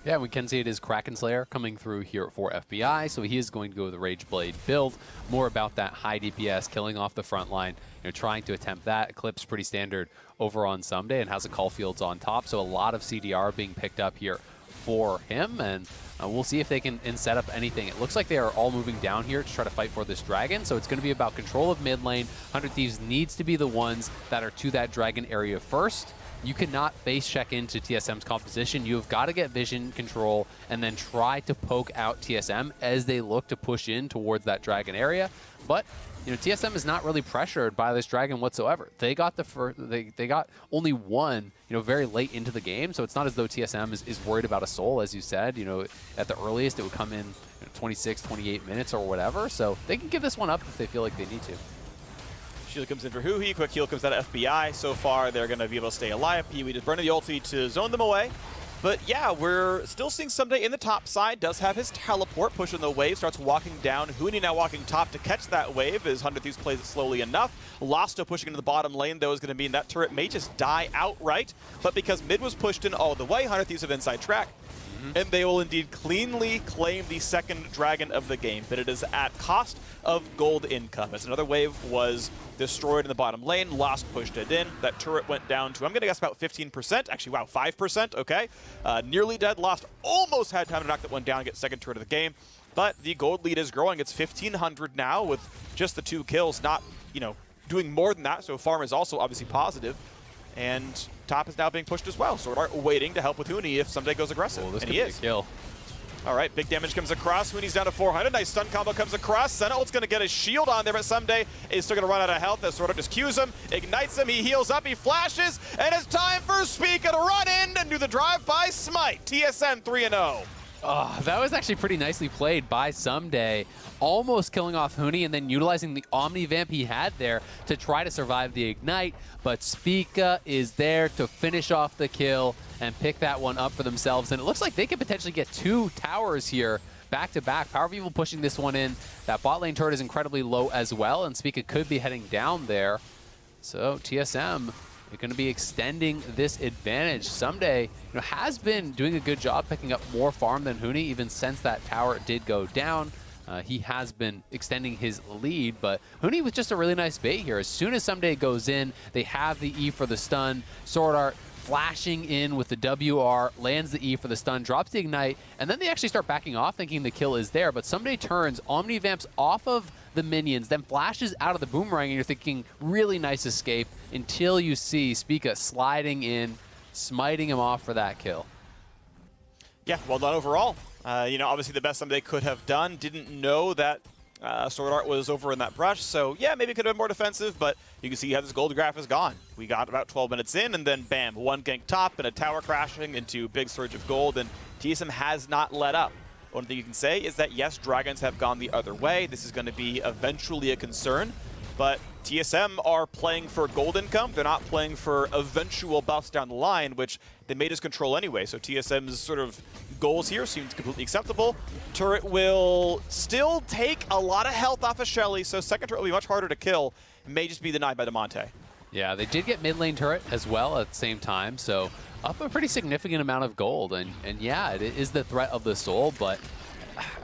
Yeah, we can see it is Kraken Slayer coming through here for FBI, so he is going to go with the Rage Blade build. More about that high DPS, killing off the front line, trying to attempt that. Eclipse pretty standard over on Someday and has a Caulfield's on top, so a lot of CDR being picked up here for him, and we'll see if they can set up anything. It looks like they are all moving down here to try to fight for this dragon, so it's going to be about control of mid lane. 100 Thieves needs to be the ones that are to that dragon area first. You cannot face check into TSM's composition. You've got to get vision control and then try to poke out TSM as they look to push in towards that dragon area. But TSM is not really pressured by this dragon whatsoever. They got the first, they got only one, very late into the game, so it's not as though TSM is worried about a soul, as you said. At the earliest it would come in 26, 28 minutes or whatever, so they can give this one up if they feel like they need to. Shield comes in for Huhi, quick heal comes out of FBI. So far, they're going to be able to stay alive. Pee-wee just burning the ulti to zone them away. But yeah, we're still seeing Someday in the top side, does have his teleport, pushing the wave, starts walking down. Huni now walking top to catch that wave as 100 Thieves plays it slowly enough. Losto pushing into the bottom lane, though, is going to mean that turret may just die outright. But because mid was pushed in all the way, 100 Thieves have inside track. And they will indeed cleanly claim the second dragon of the game, but it is at cost of gold income. As another wave was destroyed in the bottom lane, Lost pushed it in. That turret went down to, I'm going to guess, about 15%. Actually, wow, 5%, okay. Nearly dead. Lost almost had time to knock that one down and get second turret of the game. But the gold lead is growing. It's 1,500 now with just the 2 kills, not, doing more than that. So farm is also obviously positive. And top is now being pushed as well. Sword Art waiting to help with Huni if Someday goes aggressive. Oh, this and could he be is. a kill. All right, big damage comes across. Huni's down to 400. Nice stun combo comes across. Sentinel's going to get a shield on there, but Someday is still going to run out of health as Sword Art just cues him, ignites him, he heals up, he flashes, and it's time for Spica to run in and do the drive-by smite. TSM 3-0. Oh, that was actually pretty nicely played by Someday, almost killing off Huni and then utilizing the Omni Vamp he had there to try to survive the Ignite, but Spica is there to finish off the kill and pick that one up for themselves, and it looks like they could potentially get 2 towers here back-to-back. Power of Evil pushing this one in. That bot lane turret is incredibly low as well, and Spica could be heading down there. So TSM, they're going to be extending this advantage. Someday, has been doing a good job picking up more farm than Huni, even since that tower did go down. He has been extending his lead, but Huni with just a really nice bait here. As soon as Someday goes in, they have the E for the stun. Sword Art flashing in with the WR, lands the E for the stun, drops the Ignite, and then they actually start backing off thinking the kill is there, but Someday turns, Omni Vamps off of the minions, then flashes out of the boomerang, and you're thinking, really nice escape, until you see Spica sliding in, smiting him off for that kill. Yeah, well done overall. Obviously the best Someday could have done. Didn't know that Sword Art was over in that brush, so yeah, maybe it could have been more defensive, but you can see how this gold graph is gone. We got about 12 minutes in, and then bam, 1 gank top and a tower crashing into big surge of gold, and TSM has not let up. One thing you can say is that yes, dragons have gone the other way. This is going to be eventually a concern, but TSM are playing for gold income. They're not playing for eventual buffs down the line, which they may just control anyway. So TSM's sort of goals here seem completely acceptable. Turret will still take a lot of health off of Shelly, so second turret will be much harder to kill. It may just be denied by Demonte. Yeah, they did get mid lane turret as well at the same time, so up a pretty significant amount of gold. And yeah, it is the threat of the soul, but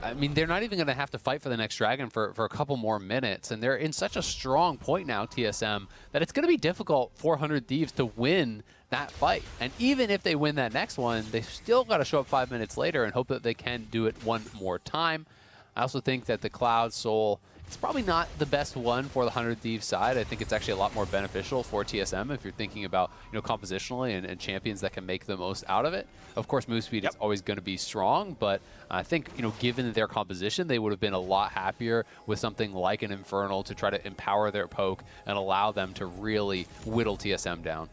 I mean, they're not even going to have to fight for the next dragon for a couple more minutes, and they're in such a strong point now, TSM, that it's going to be difficult for 100 Thieves to win that fight. And even if they win that next one, they've still got to show up 5 minutes later and hope that they can do it one more time. I also think that the Cloud Soul, it's probably not the best one for the 100 Thieves side. I think it's actually a lot more beneficial for TSM if you're thinking about, compositionally and champions that can make the most out of it. Of course, move speed is always going to be strong, but I think, given their composition, they would have been a lot happier with something like an Infernal to try to empower their poke and allow them to really whittle TSM down.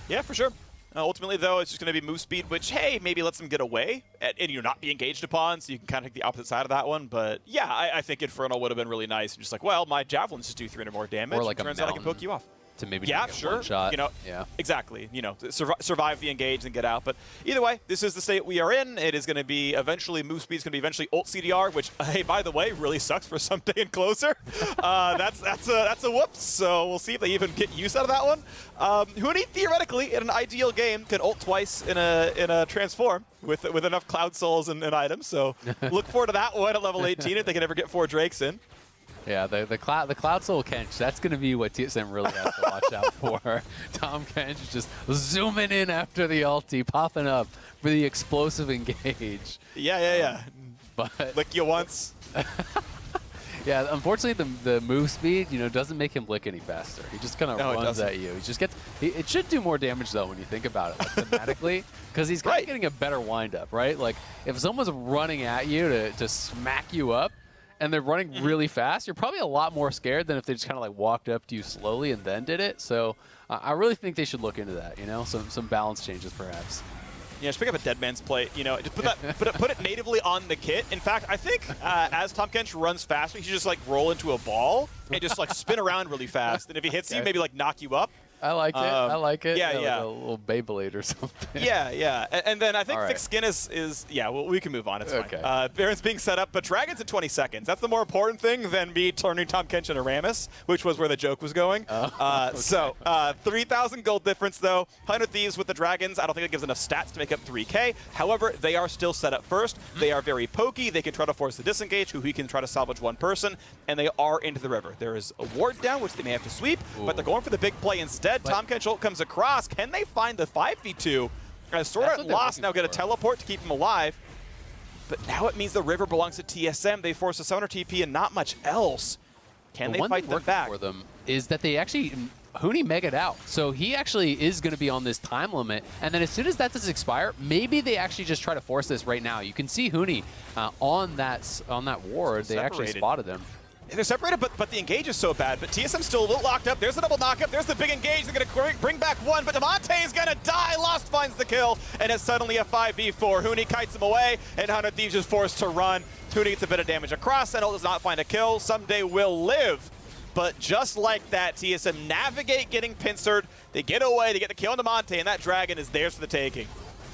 Yeah, for sure. Ultimately, though, it's just going to be move speed, which, hey, maybe lets them get away and not be engaged upon, so you can kind of take the opposite side of that one. But yeah, I think Infernal would have been really nice. Just like, well, my javelins just do 300 more damage. Or like turns out I can poke you off. To maybe yeah, get sure. one shot. Yeah, exactly. Survive the engage and get out. But either way, this is the state we are in. It is going to be eventually move speed is going to be eventually ult CDR, which hey, by the way, really sucks for Someday and closer. That's a whoops. So we'll see if they even get use out of that one. Huni theoretically in an ideal game can ult twice in a transform with enough Cloud Souls and items. So look forward to that one at level 18 if they can ever get 4 Drakes in. Yeah, the Cloud Soul Kench, that's going to be what TSM really has to watch out for. Tom Kench just zooming in after the ulti, popping up for the explosive engage. Yeah. But lick you once. Yeah, unfortunately the move speed, doesn't make him lick any faster. He just kind of runs at you. He just gets. It should do more damage though when you think about it, like, thematically, because he's kind of getting a better wind up, right? Like if someone's running at you to smack you up, and they're running really fast, you're probably a lot more scared than if they just kind of like walked up to you slowly and then did it. So I really think they should look into that, some balance changes perhaps. Yeah, just pick up a dead man's plate, just put it natively on the kit. In fact, I think as Tom Kench runs faster, he should just like roll into a ball and just like spin around really fast. And if he hits you, maybe like knock you up. I like it. I like it. Yeah. Like a little Beyblade or something. Yeah. And then I think All Thick right. Skin is yeah, well, we can move on. It's Okay. fine. Baron's being set up, but Dragon's in 20 seconds. That's the more important thing than me turning Tom Kench into Rammus, which was where the joke was going. Okay. So 3,000 gold difference, though. 100 Thieves with the Dragons. I don't think it gives enough stats to make up 3K. However, they are still set up first. They are very pokey. They can try to force the disengage, who he can try to salvage one person, and they are into the river. There is a ward down, which they may have to sweep, but they're going for the big play instead. Tom Kench ult comes across. Can they find the 5v2? As Sword Art Lost now get a teleport to keep him alive. But now it means the river belongs to TSM. They force a Summoner TP and not much else. Can they fight them back? For them is that they actually Huni megaed out, so he actually is going to be on this time limit. And then as soon as that does expire, maybe they actually just try to force this right now. You can see Huni on that ward. They actually spotted him. They're separated, but the engage is so bad. But TSM's still a little locked up. There's the double knockup. There's the big engage. They're going to bring back one, but Demonte is going to die. Lost finds the kill, and it's suddenly a 5v4. Huni kites him away, and 100 Thieves is forced to run. Huni gets a bit of damage across, and does not find a kill. Someday will live. But just like that, TSM navigate getting pincered. They get away. They get the kill on Demonte, and that Dragon is theirs for the taking.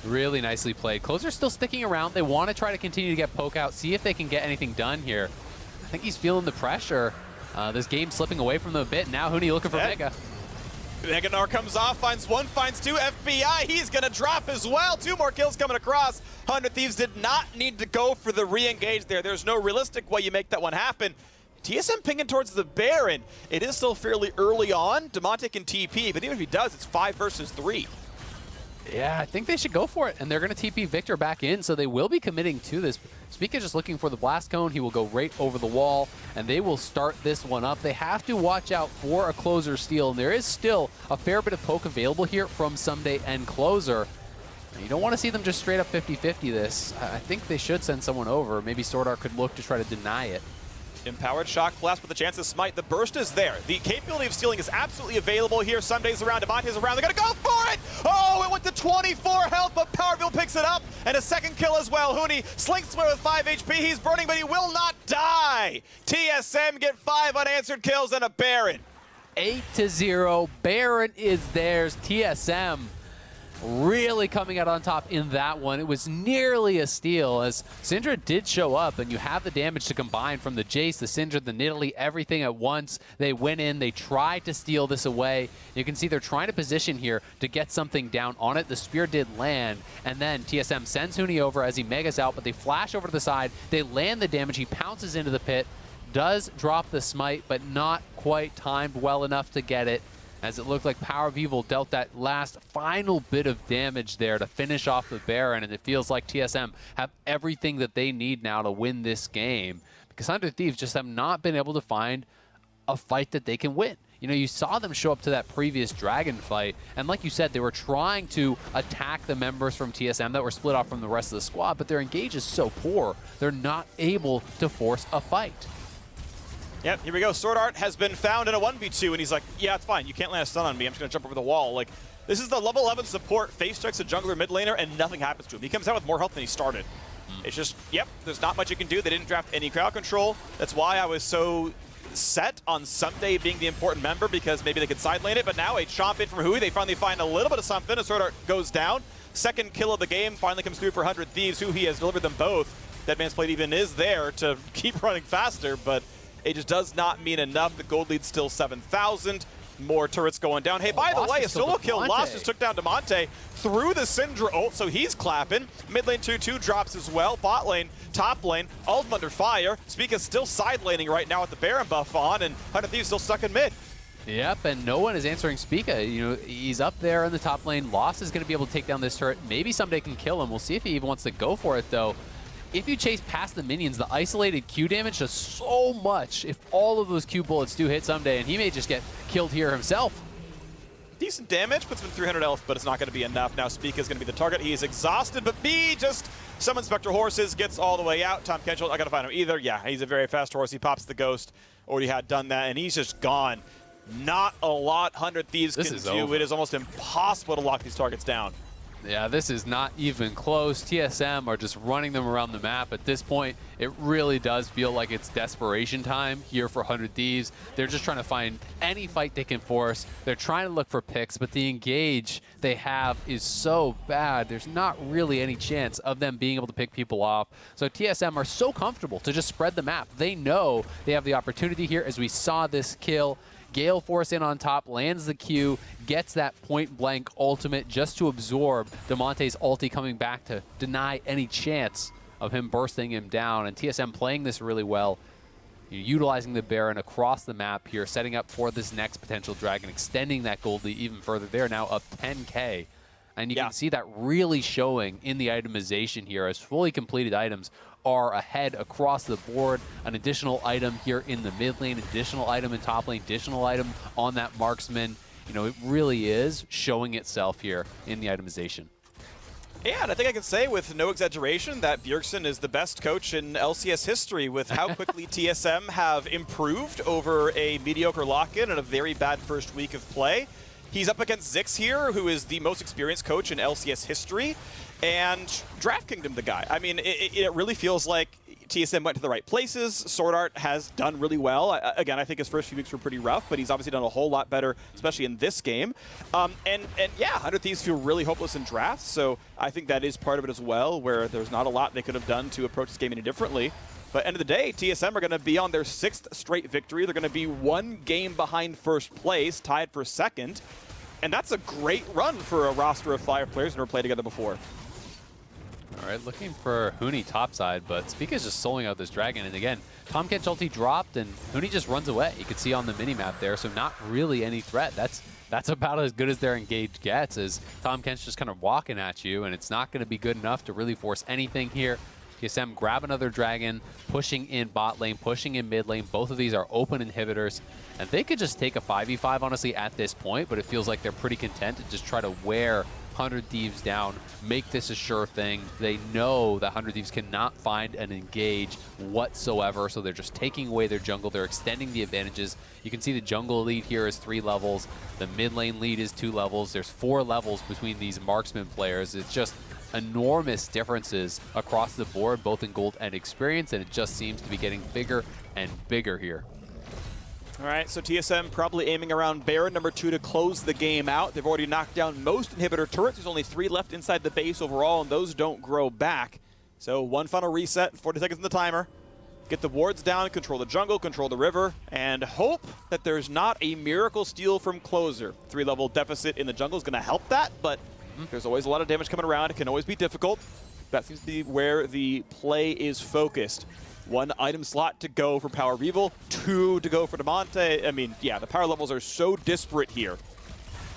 Really nicely played. Closer's still sticking around. They want to try to continue to get poke out, see if they can get anything done here. I think he's feeling the pressure. This game slipping away from them a bit. Now Huni looking for Mega. Meganar comes off, finds one, finds two. FBI, he's going to drop as well. 2 more kills coming across. 100 Thieves did not need to go for the re-engage there. There's no realistic way you make that one happen. TSM pinging towards the Baron. It is still fairly early on. Demonte can TP, but even if he does, it's 5 versus 3. Yeah, I think they should go for it, and they're going to TP Victor back in, so they will be committing to this. Spica just looking for the blast cone. He will go right over the wall, and they will start this one up. They have to watch out for a closer steal, and there is still a fair bit of poke available here from Someday and Closer. And you don't want to see them just straight up 50-50 this. I think they should send someone over. Maybe Sword Art could look to try to deny it. Empowered Shock Blast with a chance to smite. The burst is there. The capability of stealing is absolutely available here. Sunday's around, Demonte's around. They're going to go for it! Oh, it went to 24 health, but Powerville picks it up. And a second kill as well. Huni slinks away with 5 HP. He's burning, but he will not die. TSM get 5 unanswered kills and a Baron. 8-0. Baron is theirs. TSM really coming out on top in that one. It was nearly a steal as Syndra did show up, and you have the damage to combine from the Jace, the Syndra, the Nidalee, everything at once. They went in, they tried to steal this away. You can see they're trying to position here to get something down on it. The spear did land, and then TSM sends Huni over as he megas out, but they flash over to the side. They land the damage. He pounces into the pit, does drop the smite, but not quite timed well enough to get it, as it looked like Power of Evil dealt that last final bit of damage there to finish off the Baron, and it feels like TSM have everything that they need now to win this game, because 100 Thieves just have not been able to find a fight that they can win. You know, you saw them show up to that previous Dragon fight, and like you said, they were trying to attack the members from TSM that were split off from the rest of the squad, but their engage is so poor, they're not able to force a fight. Yep, here we go. Sword Art has been found in a 1v2, and he's like, yeah, it's fine. You can't land a stun on me. I'm just going to jump over the wall. Like, this is the level 11 support. Face strikes a jungler mid laner, and nothing happens to him. He comes out with more health than he started. It's just, yep, there's not much you can do. They didn't draft any crowd control. That's why I was so set on Someday being the important member, because maybe they could side lane it. But now a chomp in from Hui. They finally find a little bit of something, and Sword Art goes down. Second kill of the game finally comes through for 100 Thieves. Hui has delivered them both. That man's plate even is there to keep running faster, but it just does not mean enough. The gold lead's still 7,000. More turrets going down. Hey, by the way, a solo kill. Lost just took down Demonte through the Syndra ult, so he's clapping. Mid lane 2-2 drops as well. Bot lane, top lane, all of them under fire. Spica's still side laning right now with the Baron buff on, and 100 Thieves still stuck in mid. Yep, and no one is answering Spica. You know, he's up there in the top lane. Lost is going to be able to take down this turret. Maybe Someday can kill him. We'll see if he even wants to go for it, though. If you chase past the minions, the isolated Q damage does so much if all of those Q bullets do hit Someday, and he may just get killed here himself. Decent damage, puts him in 300 health, but it's not going to be enough. Now Spica is going to be the target. He is exhausted, but B just summons Spectre Horses, gets all the way out. Tom Kench, I got to find him either. Yeah, he's a very fast horse. He pops the Ghost. Already had done that, and he's just gone. Not a lot 100 Thieves can do. It is almost impossible to lock these targets down. Yeah, this is not even close. TSM are just running them around the map. At this point, it really does feel like it's desperation time here for 100 Thieves. They're just trying to find any fight they can force. They're trying to look for picks, but the engage they have is so bad. There's not really any chance of them being able to pick people off. So TSM are so comfortable to just spread the map. They know they have the opportunity here, as we saw this kill. Gale Force in on top, lands the Q, gets that point-blank ultimate just to absorb Damonte's ulti coming back to deny any chance of him bursting him down. And TSM playing this really well, utilizing the Baron across the map here, setting up for this next potential dragon, extending that gold lead even further. They're now up 10K. And you can see that really showing in the itemization here, as fully completed items are ahead across the board. An additional item here in the mid lane, additional item in top lane, additional item on that marksman. You know, it really is showing itself here in the itemization. Yeah, and I think I can say with no exaggeration that Bjergsen is the best coach in LCS history with how quickly TSM have improved over a mediocre lock-in and a very bad first week of play. He's up against Zix here, who is the most experienced coach in LCS history, and Draft Kingdom the guy. I mean, it really feels like TSM went to the right places. Sword Art has done really well. Again, I think his first few weeks were pretty rough, but he's obviously done a whole lot better, especially in this game. And yeah, 100 Thieves feel really hopeless in drafts, so I think that is part of it as well, where there's not a lot they could have done to approach this game any differently. But end of the day, TSM are going to be on their 6th straight victory. They're going to be 1 game behind first place, tied for 2nd. And that's a great run for a roster of 5 players who never played together before. All right, looking for Huni topside, but Spica's just soloing out this dragon. And again, Tahm Kench ulti dropped, and Huni just runs away. You can see on the minimap there, so not really any threat. That's about as good as their engage gets, as Tahm Kench just kind of walking at you, and it's not going to be good enough to really force anything here. TSM grab another dragon, pushing in bot lane, pushing in mid lane. Both of these are open inhibitors, and they could just take a 5v5, honestly, at this point, but it feels like they're pretty content to just try to wear 100 Thieves down, make this a sure thing. They know that 100 Thieves cannot find an engage whatsoever, so they're just taking away their jungle. They're extending the advantages. You can see the jungle lead here is 3 levels. The mid lane lead is 2 levels. There's 4 levels between these marksman players. It's just enormous differences across the board, both in gold and experience, and it just seems to be getting bigger and bigger here. All right, so TSM probably aiming around Baron number 2 to close the game out. They've already knocked down most inhibitor turrets. There's only 3 left inside the base overall, and those don't grow back. So 1 final reset, 40 seconds in the timer. Get the wards down, control the jungle, control the river, and hope that there's not a miracle steal from closer. 3-level deficit in the jungle is going to help that, but there's always a lot of damage coming around. It can always be difficult. That seems to be where the play is focused. 1 item slot to go for Power of Evil, 2 to go for Damonte. I mean, yeah, the power levels are so disparate here.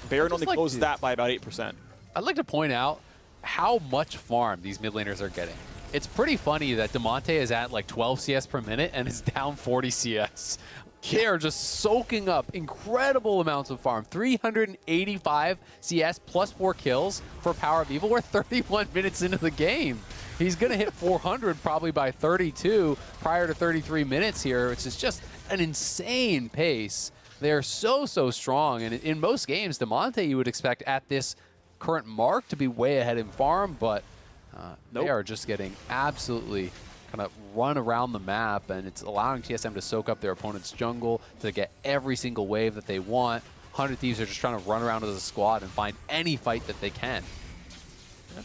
Baron only closes that by about 8%. I'd like to point out how much farm these mid laners are getting. It's pretty funny that Damonte is at like 12 CS per minute and is down 40 CS. They are just soaking up incredible amounts of farm. 385 CS plus 4 kills for Power of Evil. We're 31 minutes into the game. He's going to hit 400 probably by 32 prior to 33 minutes here, which is just an insane pace. They're so strong. And in most games, Damonte, you would expect at this current mark to be way ahead in farm, but they are just getting absolutely kind of run around the map, and it's allowing TSM to soak up their opponent's jungle to get every single wave that they want. 100 Thieves are just trying to run around as a squad and find any fight that they can.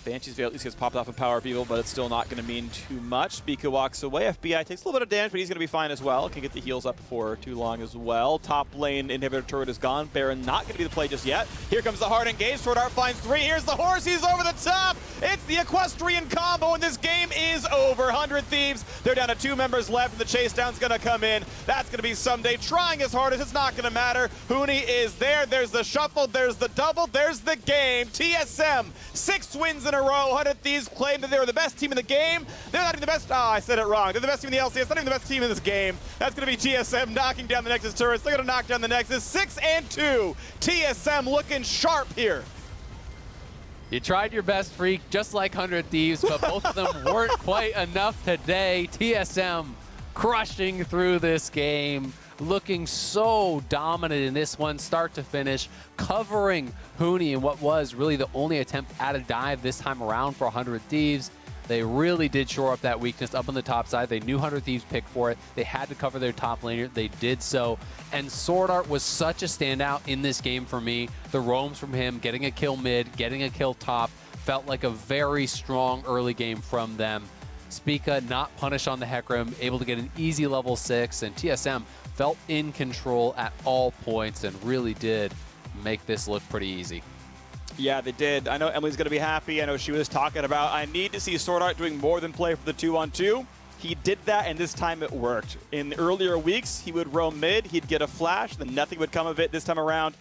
Banshee's Veil at least gets popped off of Power of Evil, but it's still not going to mean too much. Spica walks away. FBI takes a little bit of damage, but he's going to be fine as well. Can get the heals up before too long as well. Top lane inhibitor turret is gone. Baron not going to be the play just yet. Here comes the hard engage. Sword Art finds 3. Here's the horse. He's over the top. It's the equestrian combo, and this game is over. 100 Thieves. They're down to 2 members left, and the chase down's going to come in. That's going to be Someday trying his hardest. It's not going to matter. Huni is there. There's the shuffle. There's the double. There's the game. TSM, 6 wins in a row. 100 Thieves claim that they were the best team in the game. They're not even the best. Oh, I said it wrong. They're the best team in the LCS. Not even the best team in this game. That's going to be TSM knocking down the Nexus turrets. They're going to knock down the Nexus. 6-2. TSM looking sharp here. You tried your best, Freak, just like 100 Thieves, but both of them weren't quite enough today. TSM crushing through this game. looking so dominant in this one, start to finish, covering Huni in what was really the only attempt at a dive this time around for 100 Thieves. They really did shore up that weakness up on the top side. They knew 100 Thieves picked for it. They had to cover their top laner. They did so. And Sword Art was such a standout in this game for me. The roams from him, getting a kill mid, getting a kill top, felt like a very strong early game from them. Spica not punished on the Hecarim, able to get an easy level 6, and TSM felt in control at all points and really did make this look pretty easy. Yeah, they did. I know Emily's going to be happy. I know she was talking about, I need to see Sword Art doing more than play for the 2-on-2. He did that, and this time it worked. In earlier weeks, he would roam mid, he'd get a flash, then nothing would come of it. This time around,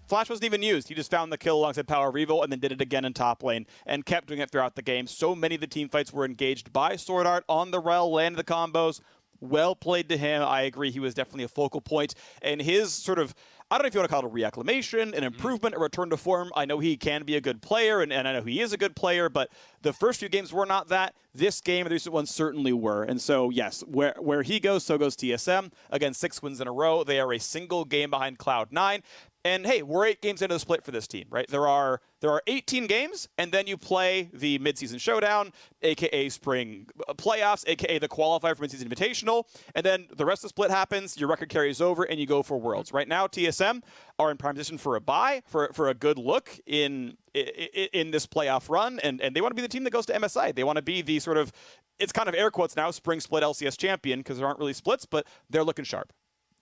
flash wasn't even used. He just found the kill alongside Power Revo and then did it again in top lane and kept doing it throughout the game. So many of the team fights were engaged by Sword Art on the rel, landed the combos. Well played to him. I agree, he was definitely a focal point. And his sort of, I don't know if you want to call it a reacclimation, an improvement, a return to form. I know he can be a good player, and I know he is a good player, but the first few games were not that. This game and the recent ones certainly were. And so, yes, where he goes, so goes TSM. Again, 6 wins in a row. They are a single game behind Cloud9. And hey, we're 8 games into the split for this team, right? There are 18 games, and then you play the midseason showdown, aka spring playoffs, aka the qualifier for midseason invitational, and then the rest of the split happens, your record carries over, and you go for Worlds. Right now, TSM are in prime position for a bye, for a good look in this playoff run, and they want to be the team that goes to MSI. They want to be the sort of, it's kind of air quotes now, spring split LCS champion, because there aren't really splits, but they're looking sharp.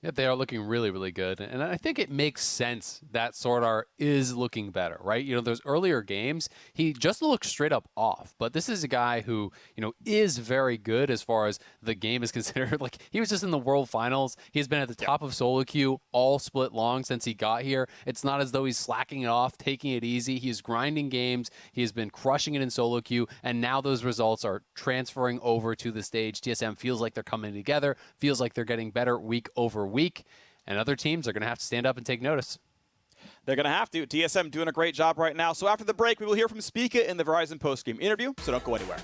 Yeah, they are looking really, really good. And I think it makes sense that Sword Art is looking better, right? You know, those earlier games, he just looked straight up off. But this is a guy who, you know, is very good as far as the game is considered. Like, he was just in the World Finals. He's been at the top of solo queue all split long since he got here. It's not as though he's slacking it off, taking it easy. He's grinding games. He has been crushing it in solo queue. And now those results are transferring over to the stage. TSM feels like they're coming together, feels like they're getting better week over week, and other teams are going to have to stand up and take notice. They're going to have to. TSM doing a great job right now. So after the break, we will hear from Spica in the Verizon postgame interview, so don't go anywhere.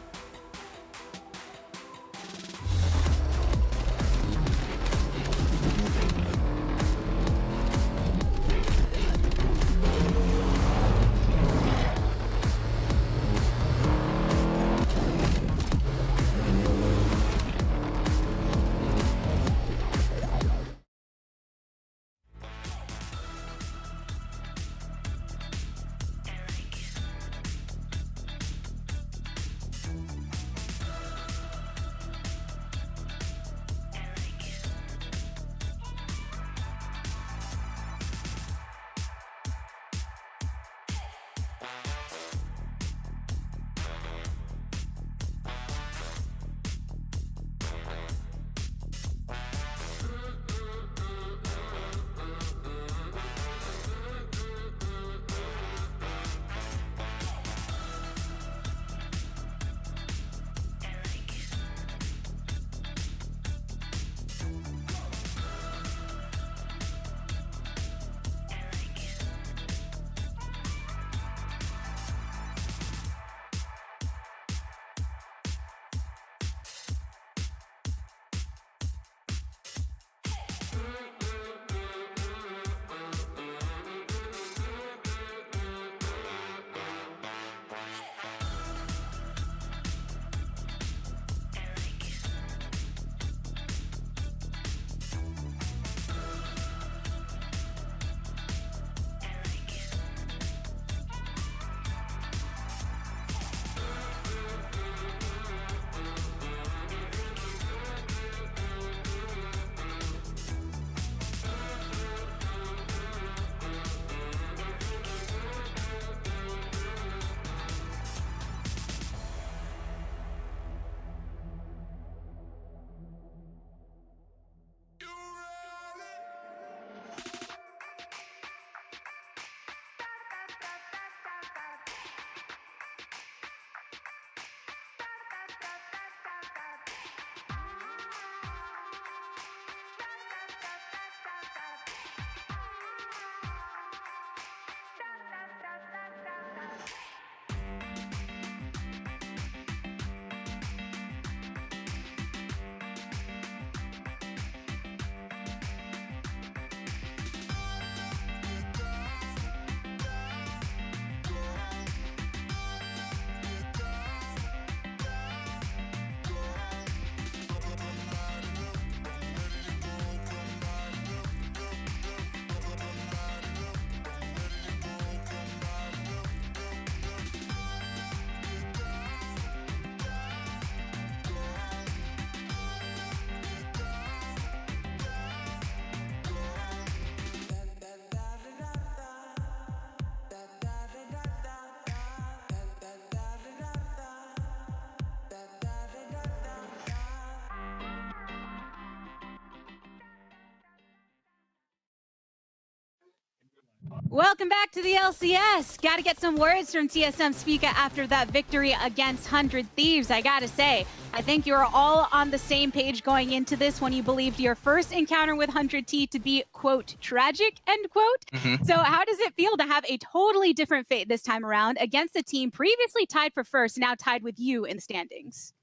Welcome back to the LCS. Got to get some words from TSM Speaker after that victory against 100 Thieves. I got to say, I think you're all on the same page going into this when you believed your first encounter with 100T to be, quote, tragic, end quote. So how does it feel to have a totally different fate this time around against a team previously tied for first, now tied with you in the standings?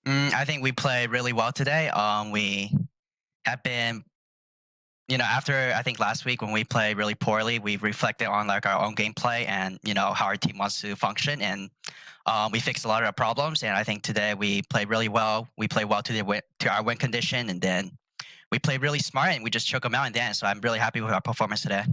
I think we played really well today. We have been, after I think last week when we played really poorly, we reflected on like our own gameplay and how our team wants to function, and we fixed a lot of the problems. And I think today we played really well. We played well to our win condition, and then we played really smart and we just choke them out in the end. So I'm really happy with our performance today.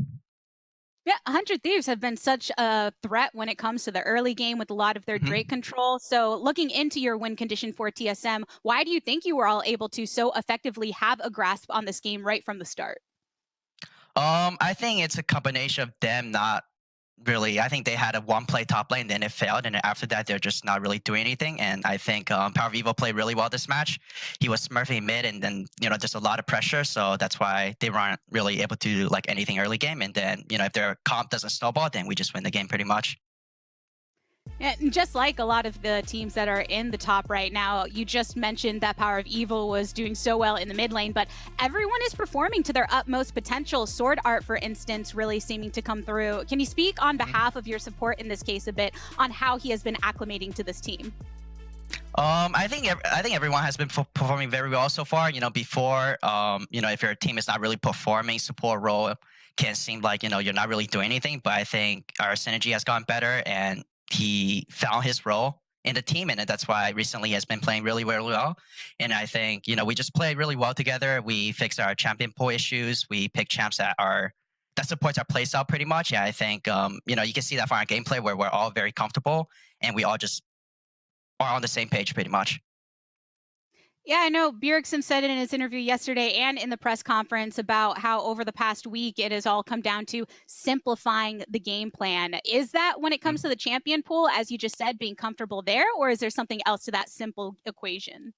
Yeah, 100 Thieves have been such a threat when it comes to the early game with a lot of their Drake control. So looking into your win condition for TSM, why do you think you were all able to so effectively have a grasp on this game right from the start? I think it's a combination of them not really. I think they had a one-play top lane, then it failed, and after that, they're just not really doing anything. And I think Power of Evil played really well this match. He was smurfing mid, and then just a lot of pressure, so that's why they weren't really able to do like anything early game. And then if their comp doesn't snowball, then we just win the game pretty much. And just like a lot of the teams that are in the top right now, you just mentioned that Power of Evil was doing so well in the mid lane, but everyone is performing to their utmost potential. Sword Art, for instance, really seeming to come through. Can you speak on behalf of your support in this case a bit on how he has been acclimating to this team? I think everyone has been performing very well so far. Before, if your team is not really performing, support role can seem like you're not really doing anything. But I think our synergy has gotten better, and he found his role in the team, and that's why recently he has been playing really, really well. And I think we just played really well together. We fixed our champion pool issues. We picked champs that supports our play style pretty much. Yeah, I think you can see that from our gameplay where we're all very comfortable and we all just are on the same page pretty much. Yeah, I know Bjergsen said it in his interview yesterday and in the press conference about how over the past week it has all come down to simplifying the game plan. Is that when it comes to the champion pool, as you just said, being comfortable there, or is there something else to that simple equation?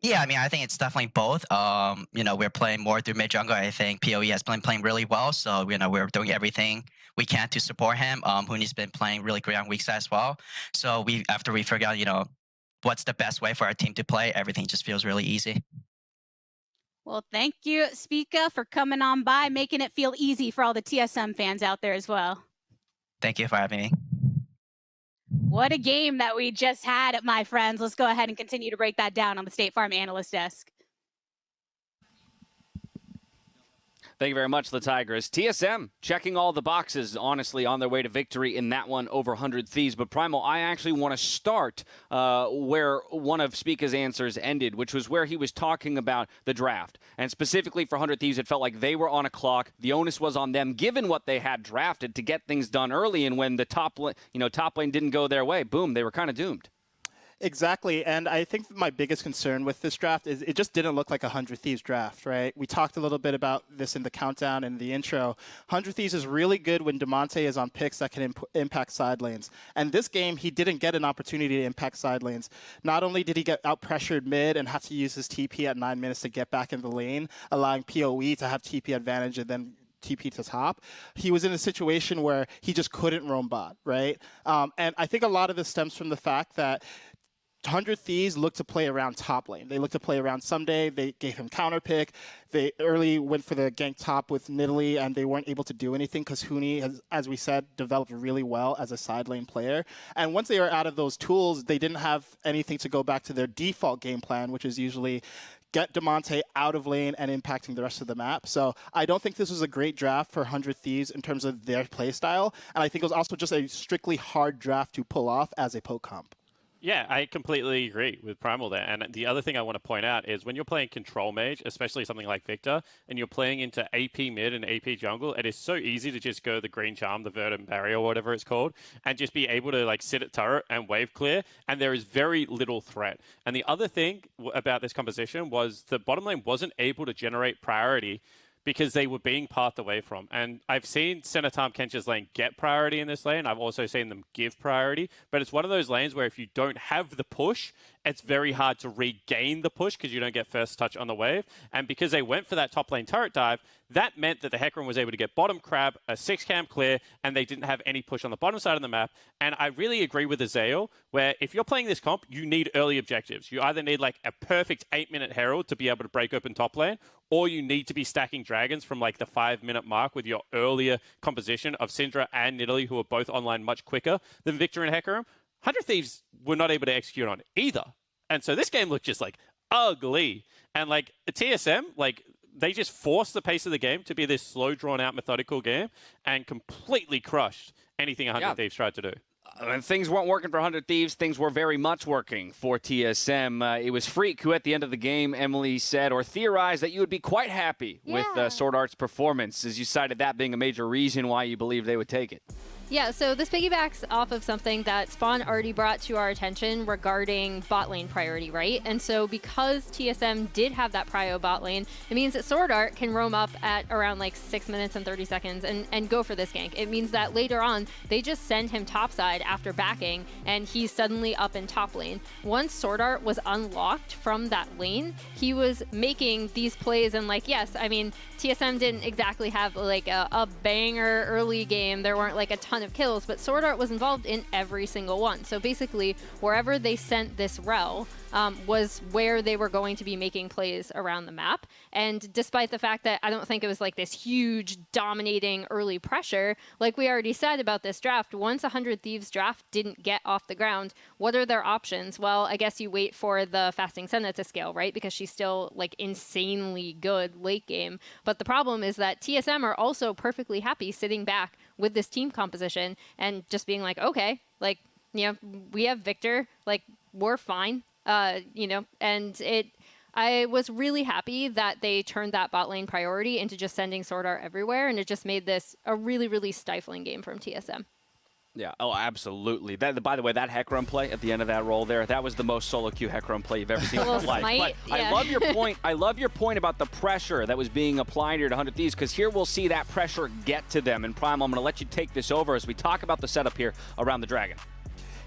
Yeah, I mean, I think it's definitely both. We're playing more through mid jungle. I think PoE has been playing really well, so we're doing everything we can to support him. Huni's been playing really great on weak side as well. So after we figure out, what's the best way for our team to play, everything just feels really easy. Well, thank you, Spica, for coming on by, making it feel easy for all the TSM fans out there as well. Thank you for having me. What a game that we just had, my friends. Let's go ahead and continue to break that down on the State Farm Analyst Desk. Thank you very much, the Tigers. TSM checking all the boxes, honestly, on their way to victory in that one over 100 Thieves. But Primal, I actually want to start where one of Spica's answers ended, which was where he was talking about the draft. And specifically for 100 Thieves, it felt like they were on a clock. The onus was on them, given what they had drafted, to get things done early. And when the top lane didn't go their way, boom, they were kind of doomed. Exactly, and I think my biggest concern with this draft is it just didn't look like a 100 Thieves draft, right? We talked a little bit about this in the countdown and the intro. 100 Thieves is really good when Damonte is on picks that can impact side lanes. And this game, he didn't get an opportunity to impact side lanes. Not only did he get out-pressured mid and have to use his TP at 9 minutes to get back in the lane, allowing PoE to have TP advantage and then TP to top, he was in a situation where he just couldn't roam bot, right? And I think a lot of this stems from the fact that 100 Thieves look to play around top lane. They look to play around Someday. They gave him counter pick. They early went for the gank top with Nidalee, and they weren't able to do anything because Huni has, as we said, developed really well as a side lane player. And once they were out of those tools, they didn't have anything to go back to their default game plan, which is usually get Damonte out of lane and impacting the rest of the map. So I don't think this was a great draft for 100 Thieves in terms of their play style. And I think it was also just a strictly hard draft to pull off as a poke comp. Yeah, I completely agree with Primal there. And the other thing I want to point out is when you're playing Control Mage, especially something like Victor, and you're playing into AP mid and AP jungle, it is so easy to just go the Green Charm, the Verdant Barrier, or whatever it's called, and just be able to like sit at turret and wave clear, and there is very little threat. And the other thing about this composition was the bottom lane wasn't able to generate priority because they were being pathed away from. And I've seen Senatam Kencha's lane get priority in this lane. I've also seen them give priority. But it's one of those lanes where if you don't have the push, it's very hard to regain the push because you don't get first touch on the wave. And because they went for that top lane turret dive, that meant that the Hecarim was able to get bottom crab, a 6-cam clear, and they didn't have any push on the bottom side of the map. And I really agree with Azael, where if you're playing this comp, you need early objectives. You either need like a perfect 8-minute Herald to be able to break open top lane, or you need to be stacking dragons from like the 5-minute mark with your earlier composition of Syndra and Nidalee, who are both online much quicker than Victor and Hecarim. 100 Thieves were not able to execute on either. And so this game looked just like ugly. And like TSM, like they just forced the pace of the game to be this slow, drawn-out, methodical game and completely crushed anything 100 Thieves tried to do. Things weren't working for 100 Thieves. Things were very much working for TSM. It was Freak who, at the end of the game, Emily said or theorized that you would be quite happy with Sword Art's performance, as you cited that being a major reason why you believe they would take it. Yeah, so this piggybacks off of something that Spawn already brought to our attention regarding bot lane priority, right? And so because TSM did have that prio bot lane, it means that Sword Art can roam up at around like 6 minutes and 30 seconds and go for this gank. It means that later on, they just send him topside after backing, and he's suddenly up in top lane. Once Sword Art was unlocked from that lane, he was making these plays, and like, yes, I mean, TSM didn't exactly have like a banger early game. There weren't like a ton of kills, but Sword Art was involved in every single one. So basically, wherever they sent this rel was where they were going to be making plays around the map. And despite the fact that I don't think it was like this huge dominating early pressure, like we already said about this draft, once 100 Thieves draft didn't get off the ground, what are their options? Well, I guess you wait for the Fasting Senna to scale, right? Because she's still like insanely good late game. But the problem is that TSM are also perfectly happy sitting back with this team composition and just being like, okay, like, you know, we have Victor, like, we're fine, you know, and I was really happy that they turned that bot lane priority into just sending Sword Art everywhere, and it just made this a really, really stifling game from TSM. Yeah, oh, absolutely. That, by the way, that Hecarim play at the end of that roll there, that was the most solo queue Hecarim play you've ever seen in your life. But I love your point. I love your point about the pressure that was being applied here to 100 Thieves, because here we'll see that pressure get to them. And Prime, I'm going to let you take this over as we talk about the setup here around the Dragon.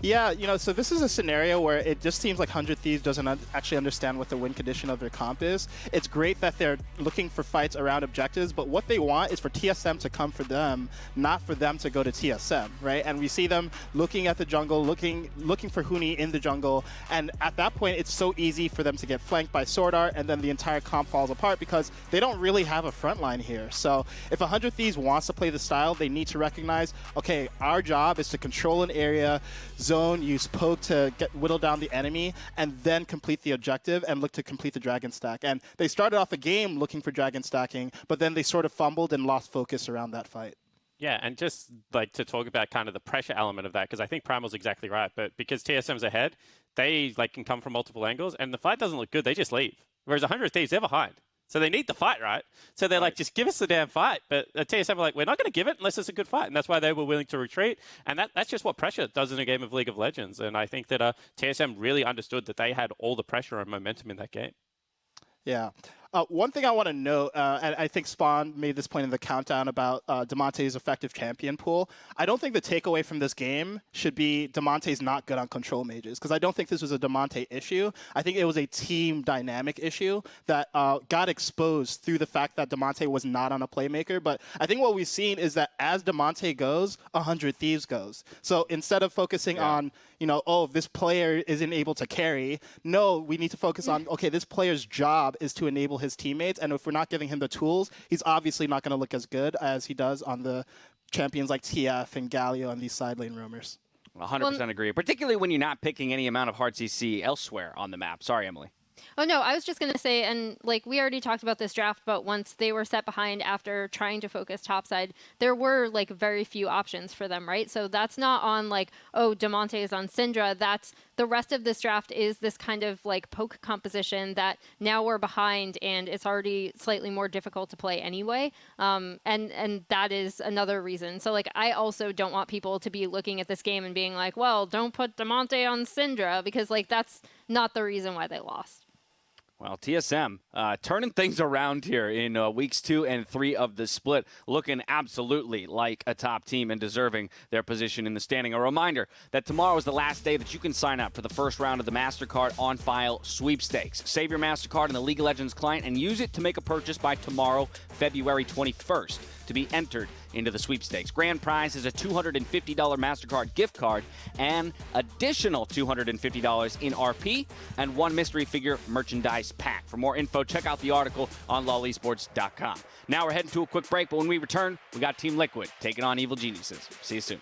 Yeah, you know, so this is a scenario where it just seems like 100 Thieves doesn't actually understand what the win condition of their comp is. It's great that they're looking for fights around objectives, but what they want is for TSM to come for them, not for them to go to TSM, right? And we see them looking at the jungle, looking for Huni in the jungle, and at that point, it's so easy for them to get flanked by Sword Art, and then the entire comp falls apart because they don't really have a front line here. So if 100 Thieves wants to play the style, they need to recognize, okay, our job is to control an area, zone, use poke to whittle down the enemy, and then complete the objective and look to complete the dragon stack. And they started off the game looking for dragon stacking, but then they sort of fumbled and lost focus around that fight. Yeah, and just like to talk about kind of the pressure element of that, because I think Primal's exactly right, but because TSM's ahead, they like can come from multiple angles, and the fight doesn't look good, they just leave. Whereas 100 Thieves, they're behind. So they need the fight, right? So they're like, just give us the damn fight. But TSM were like, we're not going to give it unless it's a good fight. And that's why they were willing to retreat. And that's just what pressure does in a game of League of Legends. And I think that TSM really understood that they had all the pressure and momentum in that game. Yeah. One thing I want to note, and I think Spawn made this point in the countdown about Damonte's effective champion pool. I don't think the takeaway from this game should be Damonte's not good on control mages, because I don't think this was a Damonte issue. I think it was a team dynamic issue that got exposed through the fact that Damonte was not on a playmaker. But I think what we've seen is that as Damonte goes, 100 Thieves goes. So instead of focusing on, you know, oh, this player isn't able to carry, no, we need to focus on, okay, this player's job is to enable his teammates, and if we're not giving him the tools, he's obviously not going to look as good as he does on the champions like TF and Galio and these side lane roamers. 100% agree, particularly when you're not picking any amount of hard CC elsewhere on the map. Sorry, Emily. Oh, no, I was just going to say, and like we already talked about this draft, but once they were set behind after trying to focus topside, there were like very few options for them, right? So that's not on like, oh, Damonte is on Syndra. That's the rest of this draft is this kind of like poke composition that now we're behind and it's already slightly more difficult to play anyway. And that is another reason. So like, I also don't want people to be looking at this game and being like, well, don't put Damonte on Syndra, because like that's not the reason why they lost. Well, TSM turning things around here in weeks 2 and 3 of the split, looking absolutely like a top team and deserving their position in the standing. A reminder that tomorrow is the last day that you can sign up for the first round of the MasterCard On File sweepstakes. Save your MasterCard in the League of Legends client and use it to make a purchase by tomorrow, February 21st, to be entered into the sweepstakes. Grand prize is a $250 MasterCard gift card and additional $250 in RP and 1 mystery figure merchandise pack. For more info, check out the article on lolesports.com. Now we're heading to a quick break, but when we return, we got Team Liquid taking on Evil Geniuses. See you soon.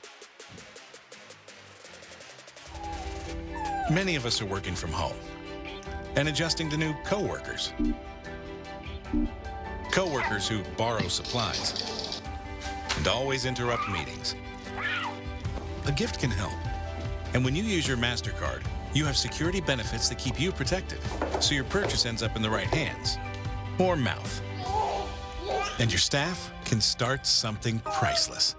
Many of us are working from home and adjusting to new coworkers. Coworkers who borrow supplies and always interrupt meetings. A gift can help. And when you use your MasterCard, you have security benefits that keep you protected, so your purchase ends up in the right hands or mouth. And your staff can start something priceless.